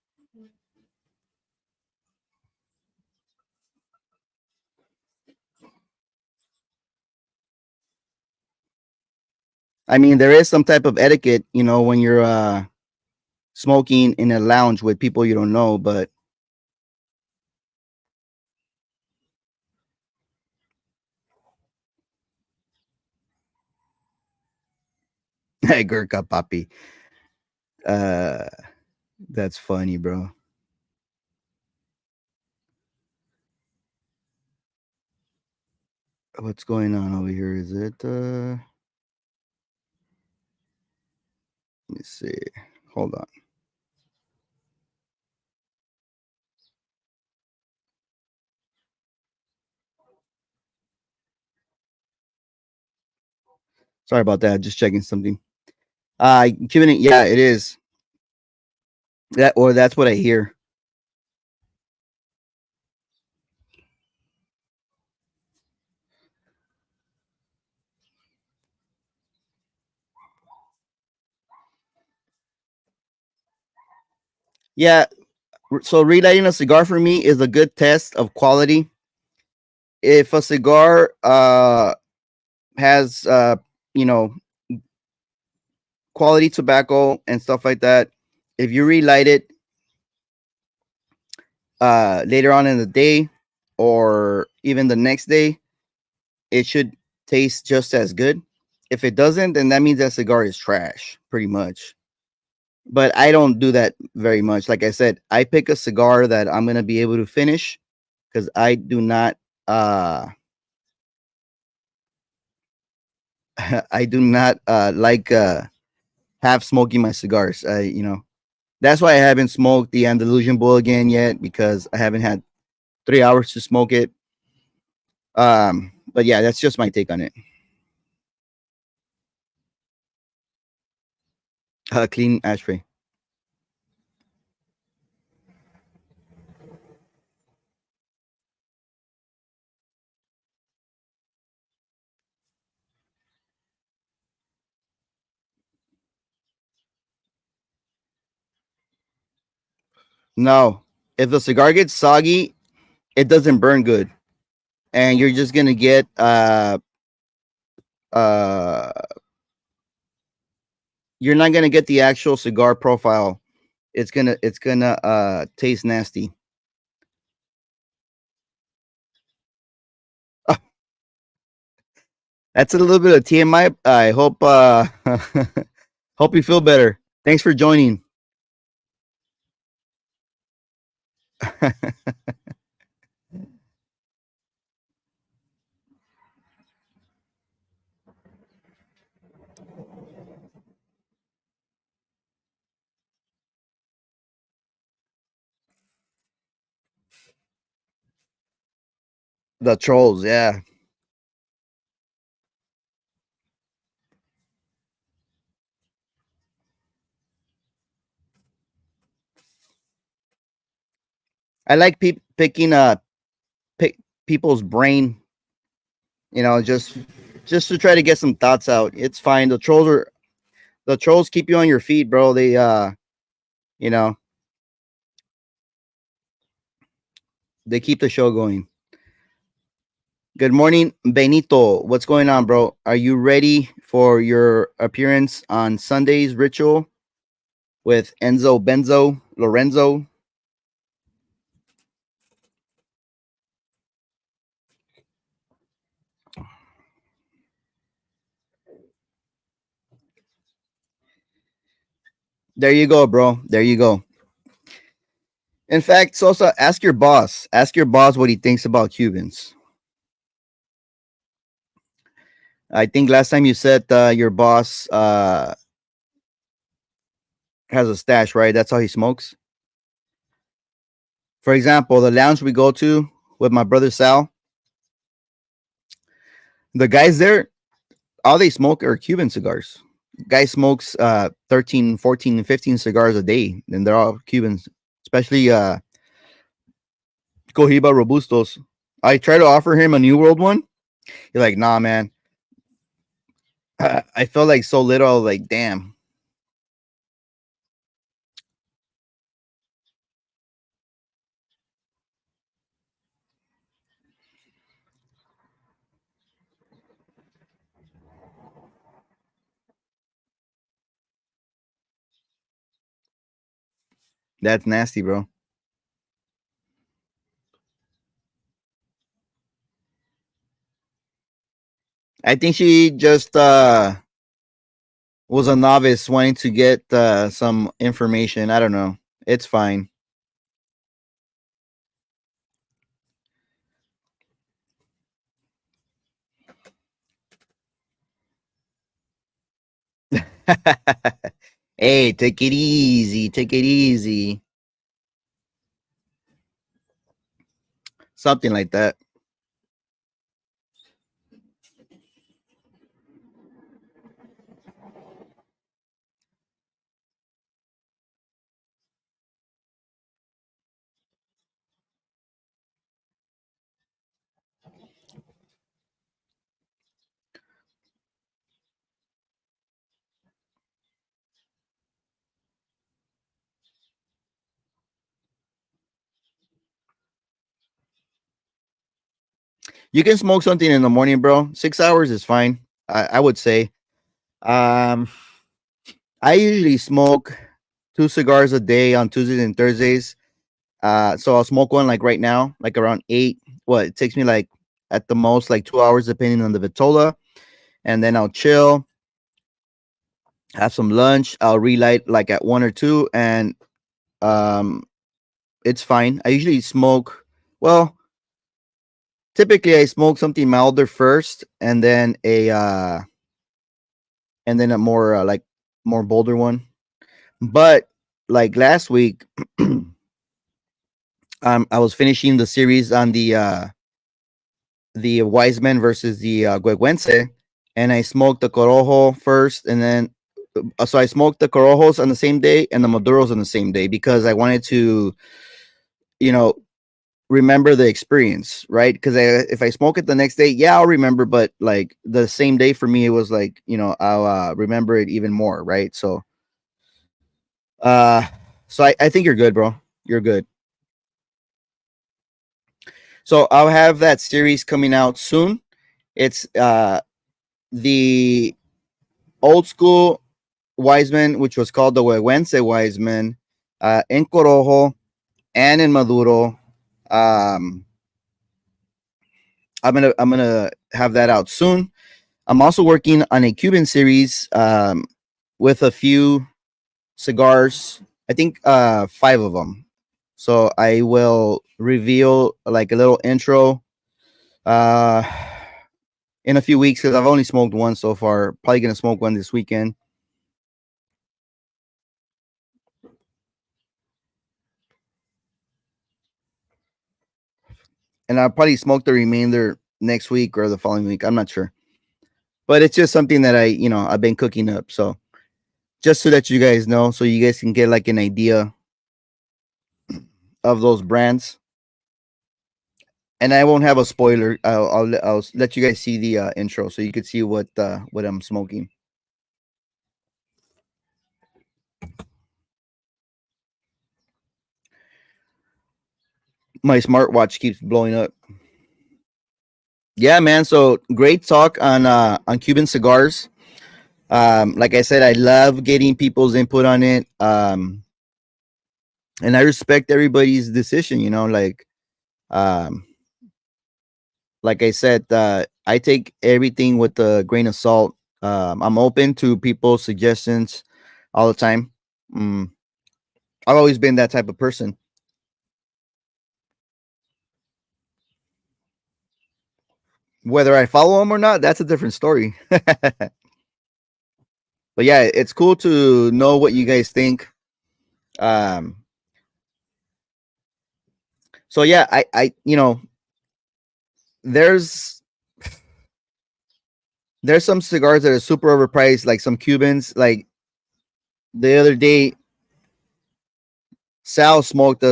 I mean, there is some type of etiquette, you know, when you're smoking in a lounge with people you don't know. But Gurkha Papi, uh, that's funny, bro. What's going on over here? Is it? Let me see. Hold on. Sorry about that. Just checking something. Cuban, yeah, it is that, or that's what I hear. Yeah. So relighting a cigar for me is a good test of quality. If a cigar has you know, quality tobacco and stuff like that, if you relight it later on in the day or even the next day, it should taste just as good. If it doesn't, then that means that cigar is trash, pretty much. But I don't do that very much. Like I said, I pick a cigar that I'm gonna be able to finish because I do not I do not like half smoking my cigars. You know, that's why I haven't smoked the Andalusian Bull again yet because I haven't had 3 hours to smoke it. But yeah, that's just my take on it. Clean ashtray. No, if the cigar gets soggy, it doesn't burn good, and you're just gonna get uh you're not gonna get the actual cigar profile. It's gonna taste nasty. That's a little bit of TMI. I hope hope you feel better. Thanks for joining. The trolls, yeah. I like picking pick people's brain, you know, just to try to get some thoughts out. It's fine. The trolls keep you on your feet, bro. They you know, they keep the show going. Good morning, Benito. What's going on, bro? Are you ready for your appearance on Sunday's ritual with Enzo, Benzo, Lorenzo? There you go, bro. There you go. In fact, Sosa, ask your boss. Ask your boss what he thinks about Cubans. I think last time you said your boss has a stash, right? That's how he smokes. For example, the lounge we go to with my brother Sal, the guys there, all they smoke are Cuban cigars. Guy smokes 13, 14, and 15 cigars a day, and they're all Cubans, especially Cohiba Robustos. I try to offer him a New World one. He's like, nah, man. I felt like so little, like, damn. That's nasty, bro. I think she just was a novice wanting to get some information. I don't know. It's fine. Hey, take it easy. Take it easy. Something like that. You can smoke something in the morning, bro. 6 hours is fine. I would say. Um, I usually smoke 2 cigars a day on Tuesdays and Thursdays. So I'll smoke one like right now, like around 8. Well, it takes me like at the most like 2 hours depending on the Vitola, and then I'll chill, have some lunch. I'll relight like at 1 or 2, and um, it's fine. I usually smoke. Well, typically I smoke something milder first, and then a more like more bolder one. But like last week, I was finishing the series on the Wise Men versus the Gueguense, and I smoked the Corojo first, and then so I smoked the Corojos on the same day and the Maduros on the same day because I wanted to, you know, remember the experience, right? Because if I smoke it the next day, yeah, I'll remember, but like the same day for me, it was like, I'll remember it even more, right? Uh, so I think you're good, bro. You're good. So I'll have that series coming out soon. It's the old school Wiseman, which was called the Huehuense Wiseman, in Corojo and in Maduro. Um, I'm gonna have that out soon. I'm also working on a Cuban series with a few cigars. I think 5 of them. So I will reveal like a little intro uh, in a few weeks because I've only smoked one so far. Probably gonna smoke one this weekend. And I'll probably smoke the remainder next week or the following week. I'm not sure, but it's just something that I've been cooking up. So just so that you guys know, so you guys can get like an idea of those brands. And I won't have a spoiler. I'll let you guys see the intro so you could see what I'm smoking. My smartwatch keeps blowing up. Yeah, man. So great talk on Cuban cigars. Like I said, I love getting people's input on it. And I respect everybody's decision. Um, like I said, I take everything with a grain of salt. I'm open to people's suggestions all the time. Mm, I've always been that type of person. Whether I follow them or not, that's a different story. But yeah, it's cool to know what you guys think. Um, so yeah, there's there's some cigars that are super overpriced, like some Cubans. Like the other day, Sal smoked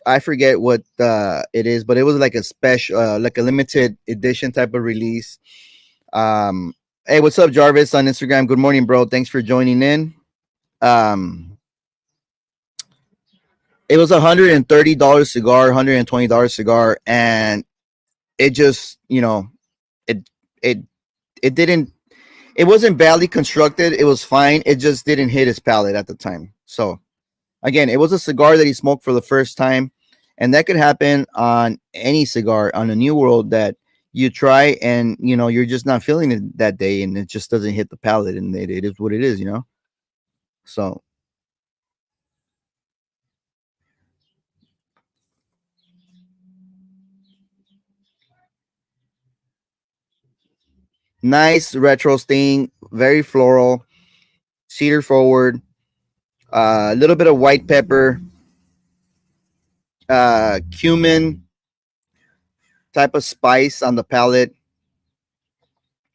I forget what it is, but it was like a special, like a limited edition type of release. Um, hey, what's up, Jarvis on Instagram? Good morning, bro. Thanks for joining in. Um, it was $130 cigar, $120 cigar, and it just, it it it didn't. It wasn't badly constructed. It was fine. It just didn't hit his palate at the time. So again, it was a cigar that he smoked for the first time, and that could happen on any cigar on a new world that you try, and you're just not feeling it that day, and it just doesn't hit the palate, and it is what it is. So nice retro sting, very floral, cedar forward, a little bit of white pepper, cumin type of spice on the palate.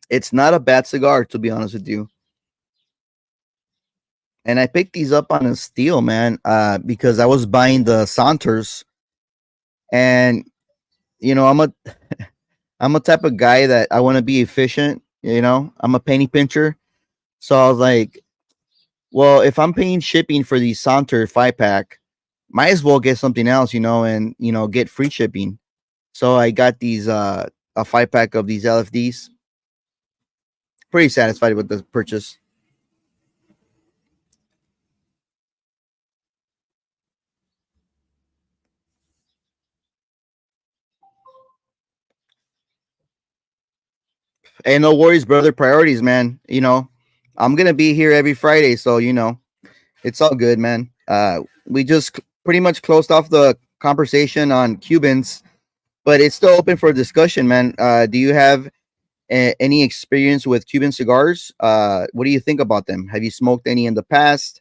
It's not a bad cigar, to be honest with you. And I picked these up on a steal, man, because I was buying the Saunters, and I'm a type of guy that I want to be efficient. I'm a penny pincher, so I was like, well, if I'm paying shipping for the Saunter 5 pack, might as well get something else, and get free shipping. So I got these a 5 pack of these LFDs. Pretty satisfied with the purchase. Hey, no worries, brother. Priorities, man. I'm gonna be here every Friday, so it's all good, man. We just pretty much closed off the conversation on Cubans, but it's still open for discussion, man. Do you have any experience with Cuban cigars? What do you think about them? Have you smoked any in the past?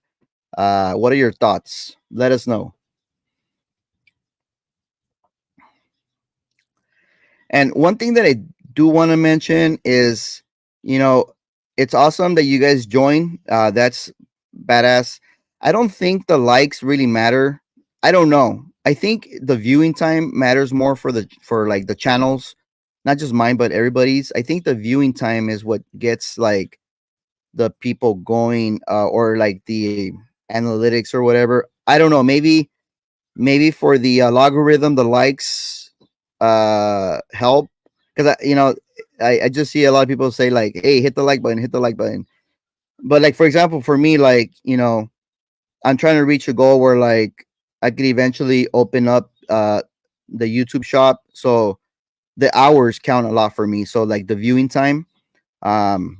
What are your thoughts? Let us know. And one thing that I do want to mention is, you know, it's awesome that you guys join. That's badass. I don't think the likes really matter. I don't know. I think the viewing time matters more for like the channels, not just mine but everybody's. I think the viewing time is what gets like the people going, or like the analytics or whatever. I don't know. Maybe for the logarithm, the likes help, because I just see a lot of people say like, hey, hit the like button, hit the like button. But like, for example, for me, like, I'm trying to reach a goal where like I could eventually open up the YouTube shop, so the hours count a lot for me. So like the viewing time, um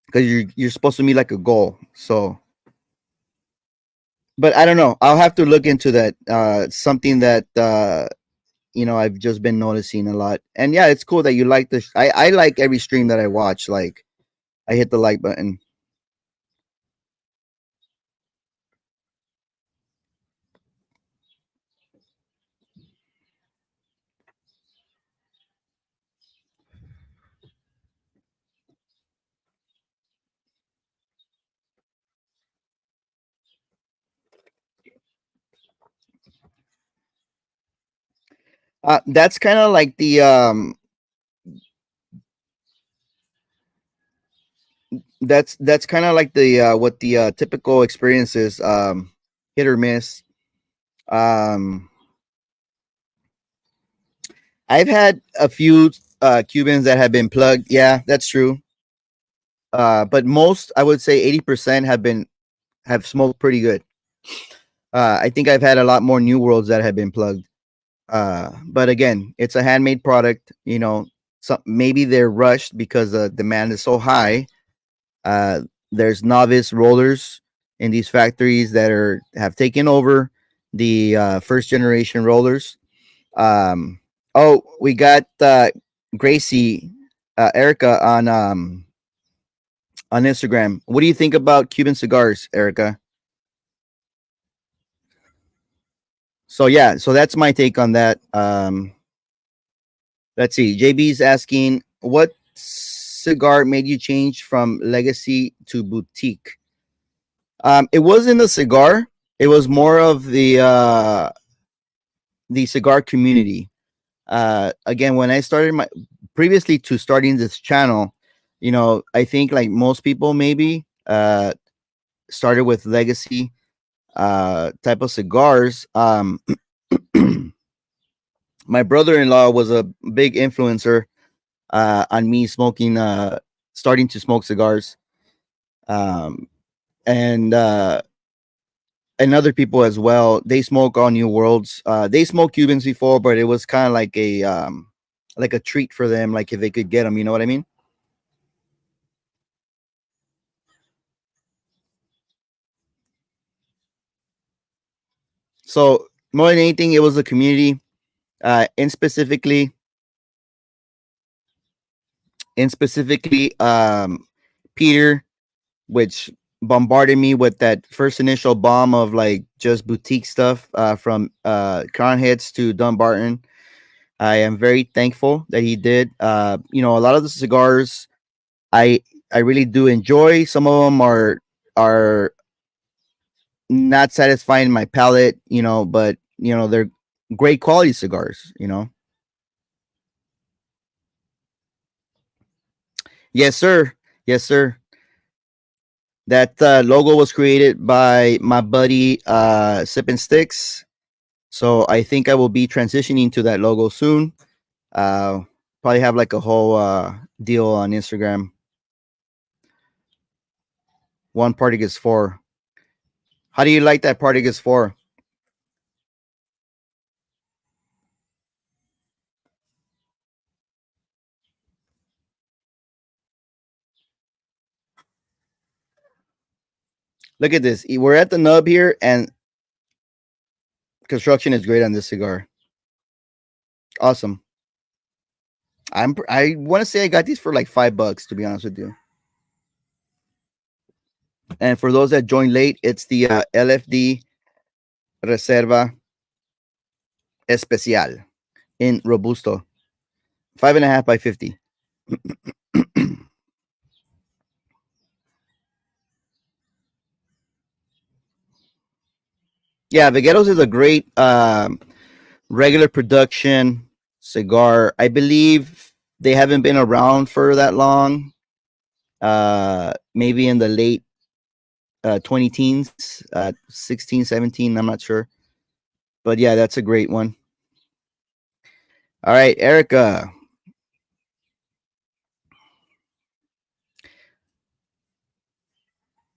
because you're supposed to meet like a goal. So, but I don't know, I'll have to look into that. Something that I've just been noticing a lot. And yeah, it's cool that you like this. I like every stream that I watch. Like, I hit the like button. That's kind of like that's kind of like the what the typical experience is, hit or miss. Um, I've had a few. Cubans that have been plugged. Yeah, that's true. But most, I would say, 80% have smoked pretty good. I think I've had a lot more New Worlds that have been plugged. But again, it's a handmade product. Maybe they're rushed because the demand is so high. Uh, there's novice rollers in these factories that have taken over the first generation rollers. Oh, we got Gracie, Erica on Instagram. What do you think about Cuban cigars, Erica? So yeah, so that's my take on that. Let's see. JB's asking, what cigar made you change from legacy to boutique? It wasn't a cigar. It was more of the cigar community. Again, when I started my previously to starting this channel, I think like most people maybe started with legacy type of cigars. My brother-in-law was a big influencer on me smoking, starting to smoke cigars, um, and other people as well. They smoke all New Worlds. They smoked Cubans before, but it was kind of like a treat for them, like if they could get them. You know what I mean? So more than anything, it was the community, and specifically, Peter, which bombarded me with that first initial bomb of like just boutique stuff, from Crown Hits to Dunbarton. I am very thankful that he did. A lot of the cigars I I really do enjoy. Some of them are not satisfying my palate, but they're great quality cigars. Yes, sir. Yes, sir. That logo was created by my buddy Sippin' Sticks. So I think I will be transitioning to that logo soon. Uh, Probably have like a whole deal on Instagram. One party gets four. How do you like that party gets four? Look at this. We're at the nub here, and construction is great on this cigar. Awesome. I want to say I got these for like $5, to be honest with you. And for those that joined late, it's the LFD Reserva Especial in Robusto, 5.5 by 50. Yeah, Vegueros is a great regular production cigar. I believe they haven't been around for that long. Maybe in the late 20 teens, 16, 17. I'm not sure. But yeah, that's a great one. All right, Erica.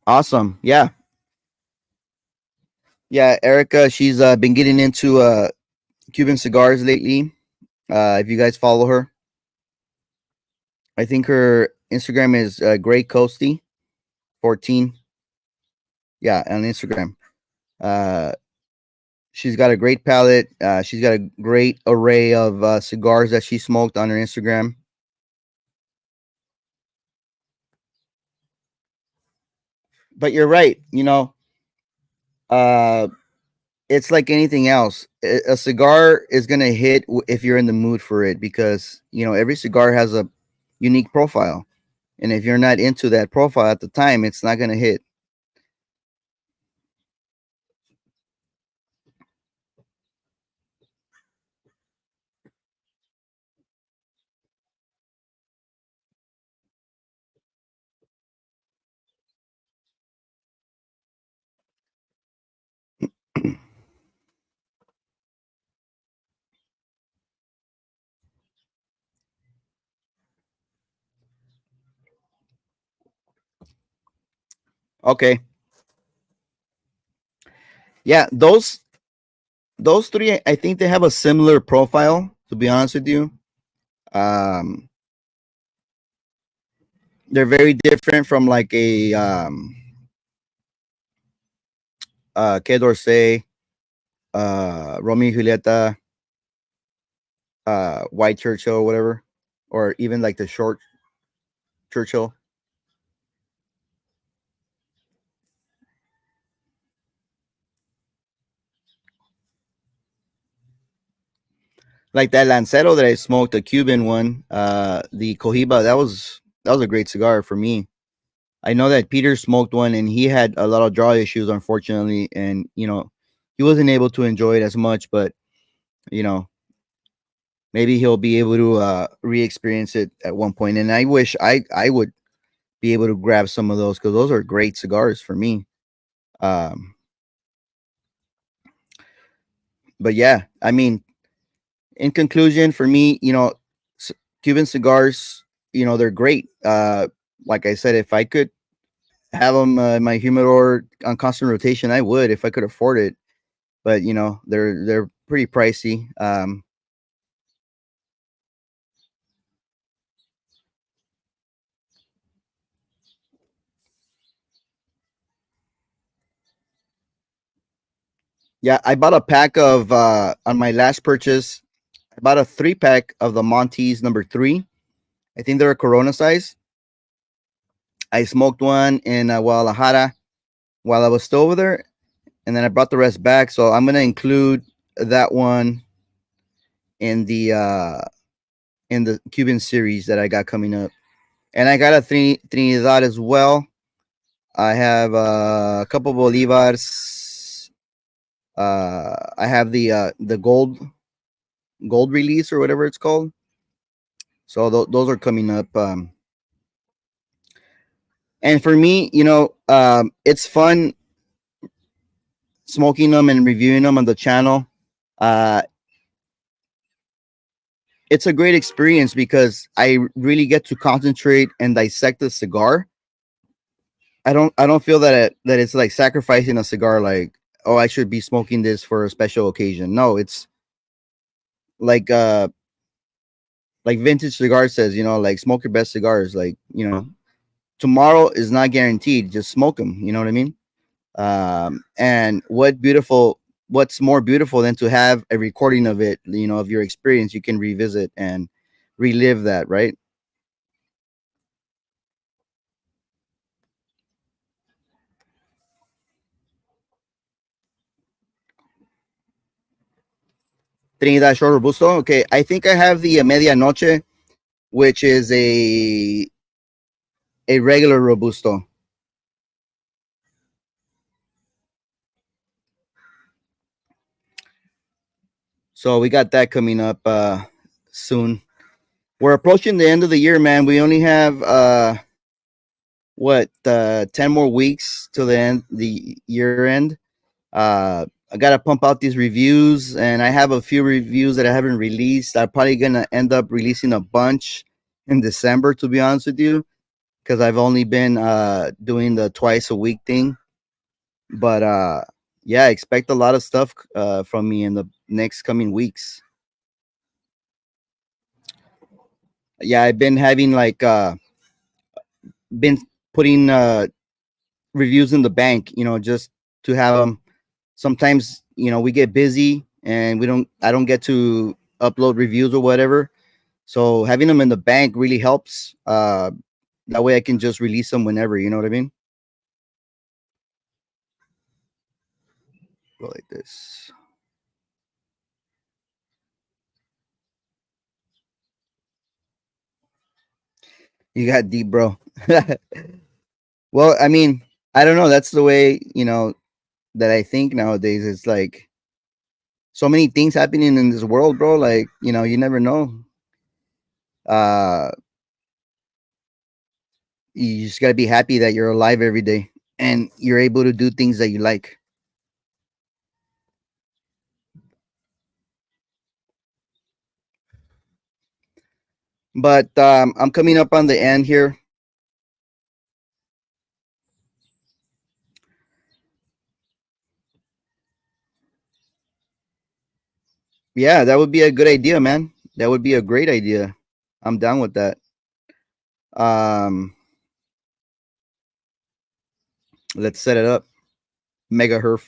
Awesome. Yeah. Yeah, Erica, she's been getting into Cuban cigars lately. If you guys follow her, I think her Instagram is Gray Coasty 14. Yeah, on Instagram. Uh, she's got a great palette. She's got a great array of cigars that she smoked on her Instagram. But you're right. Uh, it's like anything else. A cigar is gonna hit if you're in the mood for it, because every cigar has a unique profile, and if you're not into that profile at the time, it's not gonna hit. Okay. Yeah, those three, I think they have a similar profile. To be honest with you, um, they're very different from like a Que d'Orsay, Romeo y Julieta, White Churchill, or whatever, or even like the short Churchill. Like that Lancero that I smoked, the Cuban one, the Cohiba, that was a great cigar for me. I know that Peter smoked one and he had a lot of draw issues, unfortunately, and he wasn't able to enjoy it as much. But you know, maybe he'll be able to re-experience it at one point. And I wish I would be able to grab some of those because those are great cigars for me. Um, but yeah, I mean, in conclusion, for me, Cuban cigars, they're great. Like I said, if I could have them in my humidor on constant rotation, I would if I could afford it. But they're pretty pricey. Yeah, I bought a pack of on my last purchase. I bought a 3 pack of the Montes number 3. I think they're a Corona size. I smoked one in Guadalajara while I was still over there, and then I brought the rest back. So I'm gonna include that one in the Cuban series that I got coming up, and I got a Trinidad as well. I have a couple Bolivars. I have the gold release or whatever it's called. So those are coming up. And for me, it's fun smoking them and reviewing them on the channel. Uh, it's a great experience because I really get to concentrate and dissect the cigar. I don't feel that it's like sacrificing a cigar. Like, oh, I should be smoking this for a special occasion. No, it's like like vintage cigar says, like smoke your best cigars. Like, tomorrow is not guaranteed. Just smoke them. You know what I mean? And what's more beautiful than to have a recording of it, of your experience you can revisit and relive that, right? Trinidad Short Robusto. Okay, I think I have the Medianoche, which is a regular Robusto. So we got that coming up soon. We're approaching the end of the year, man. We only have what 10 more weeks to the year end. I gotta pump out these reviews, and I have a few reviews that I haven't released. I'm probably gonna end up releasing a bunch in December, to be honest with you, because I've only been doing the twice a week thing. But yeah, expect a lot of stuff from me in the next coming weeks. Yeah, I've been having like been putting reviews in the bank, just to have them. Sometimes we get busy and I don't get to upload reviews or whatever. So having them in the bank really helps. That way I can just release them whenever. You know what I mean? Go like this. You got deep, bro. Well, I mean, I don't know. That's the way that I think nowadays. It's like so many things happening in this world, bro. Like you never know. Uh, you just gotta be happy that you're alive every day and you're able to do things that you like. But I'm coming up on the end here. Yeah, that would be a good idea, man. That would be a great idea. I'm down with that. Um, let's set it up. Mega Herf.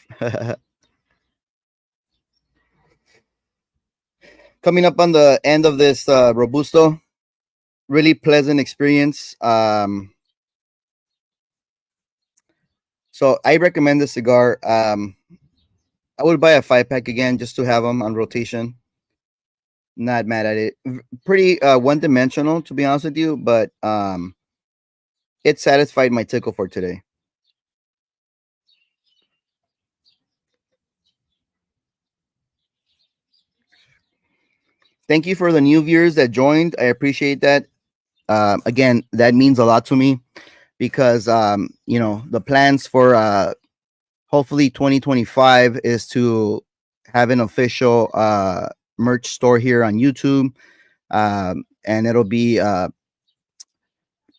Coming up on the end of this Robusto, really pleasant experience. So I recommend the cigar. I would buy a 5 pack again just to have them on rotation. Not mad at it. Pretty one dimensional, to be honest with you, but it satisfied my tickle for today. Thank you for the new viewers that joined. I appreciate that. Again, that means a lot to me because the plans for hopefully 2025 is to have an official merch store here on YouTube, and it'll be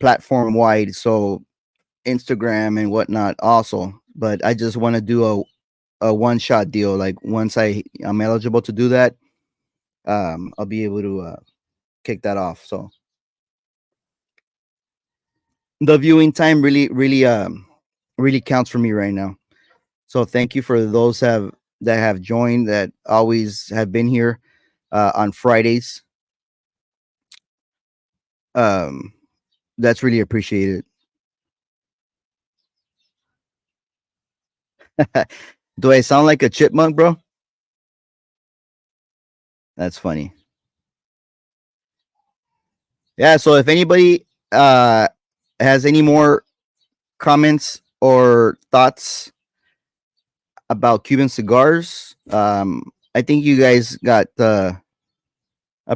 platform wide, so Instagram and whatnot also. But I just want to do a one shot deal. Like once I'm eligible to do that, I'll be able to kick that off. So the viewing time really counts for me right now. So thank you for those that have joined, that always have been here on Fridays. Um, that's really appreciated. Do I sound like a chipmunk, bro? That's funny. Yeah. So if anybody has any more comments or thoughts about Cuban cigars, I think you guys got a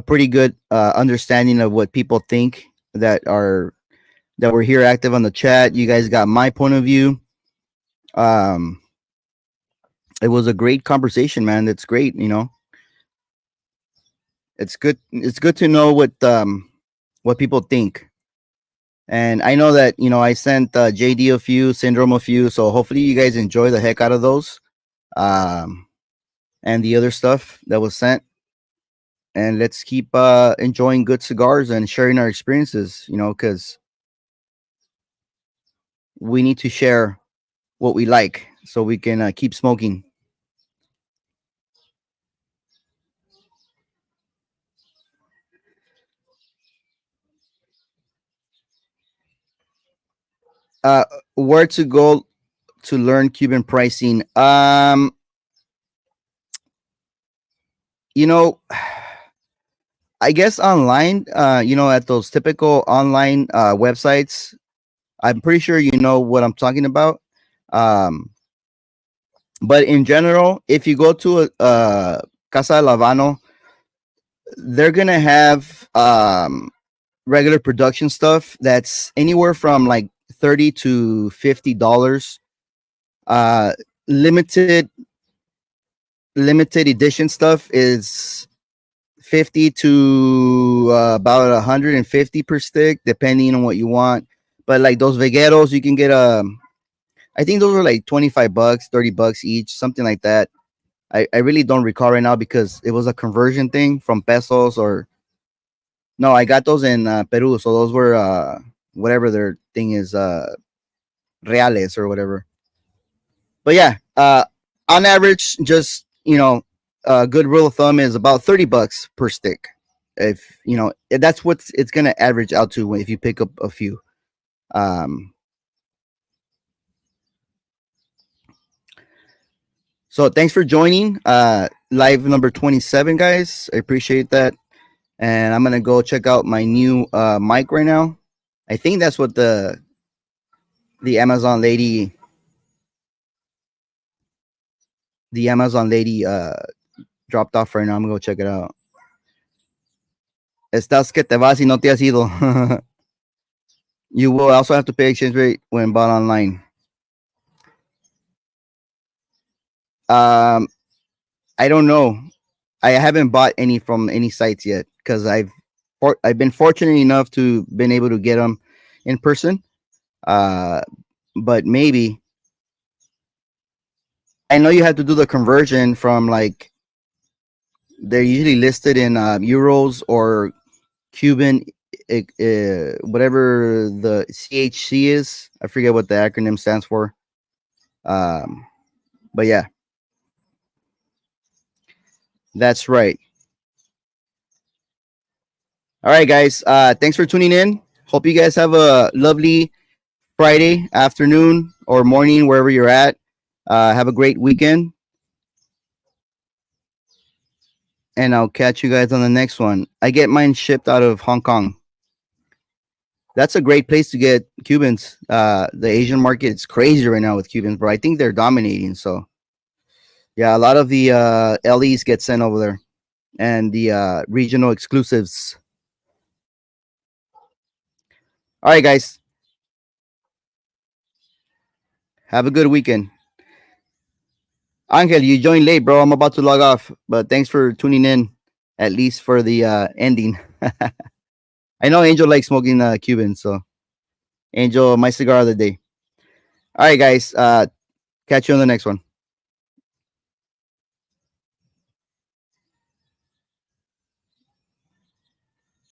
pretty good understanding of what people think that were here active on the chat. You guys got my point of view. Um, it was a great conversation, man. It's great, It's good. It's good to know what people think. And I know that I sent JD a few, Syndrome a few, so hopefully you guys enjoy the heck out of those, um, and the other stuff that was sent. And let's keep enjoying good cigars and sharing our experiences, because we need to share what we like so we can keep smoking. Uh, where to go to learn Cuban pricing? You know, I guess online. At those typical online websites. I'm pretty sure you know what I'm talking about. Um, but in general, if you go to a Casa de Lavano, they're gonna have regular production stuff that's anywhere from like $30 to $50. Uh, limited limited edition stuff is 50 to about 150 per stick, depending on what you want. But like those vegueros, you can get I think those are like $25, $30 each, something like that. I really don't recall right now because it was a conversion thing from pesos or no, I got those in Peru, so those were whatever their thing is, reales or whatever. But yeah, on average, just a good rule of thumb is about $30 per stick. If that's what it's gonna average out to if you pick up a few. Um, so thanks for joining live number 27, guys. I appreciate that, and I'm gonna go check out my new mic right now. I think that's what the Amazon lady the Amazon lady dropped off right now. I'm gonna go check it out. Estás que te vas y no te has ido. You will also have to pay exchange rate when bought online. Um, I don't know. I haven't bought any from any sites yet because I've been fortunate enough to been able to get them in person. Uh, but maybe I know you have to do the conversion from like they're usually listed in euros or Cuban, whatever the CHC is. I forget what the acronym stands for. Um, but yeah, that's right. All right, guys. Thanks for tuning in. Hope you guys have a lovely Friday afternoon or morning, wherever you're at. Have a great weekend. And I'll catch you guys on the next one. I get mine shipped out of Hong Kong. That's a great place to get Cubans. The Asian market is crazy right now with Cubans, bro. I think they're dominating. So yeah, a lot of the LEs get sent over there, and the regional exclusives. All right, guys. Have a good weekend. Angel, you joined late, bro. I'm about to log off, but thanks for tuning in, at least for the ending. I know Angel likes smoking Cuban, so Angel, my cigar of the day. All right, guys. Catch you on the next one.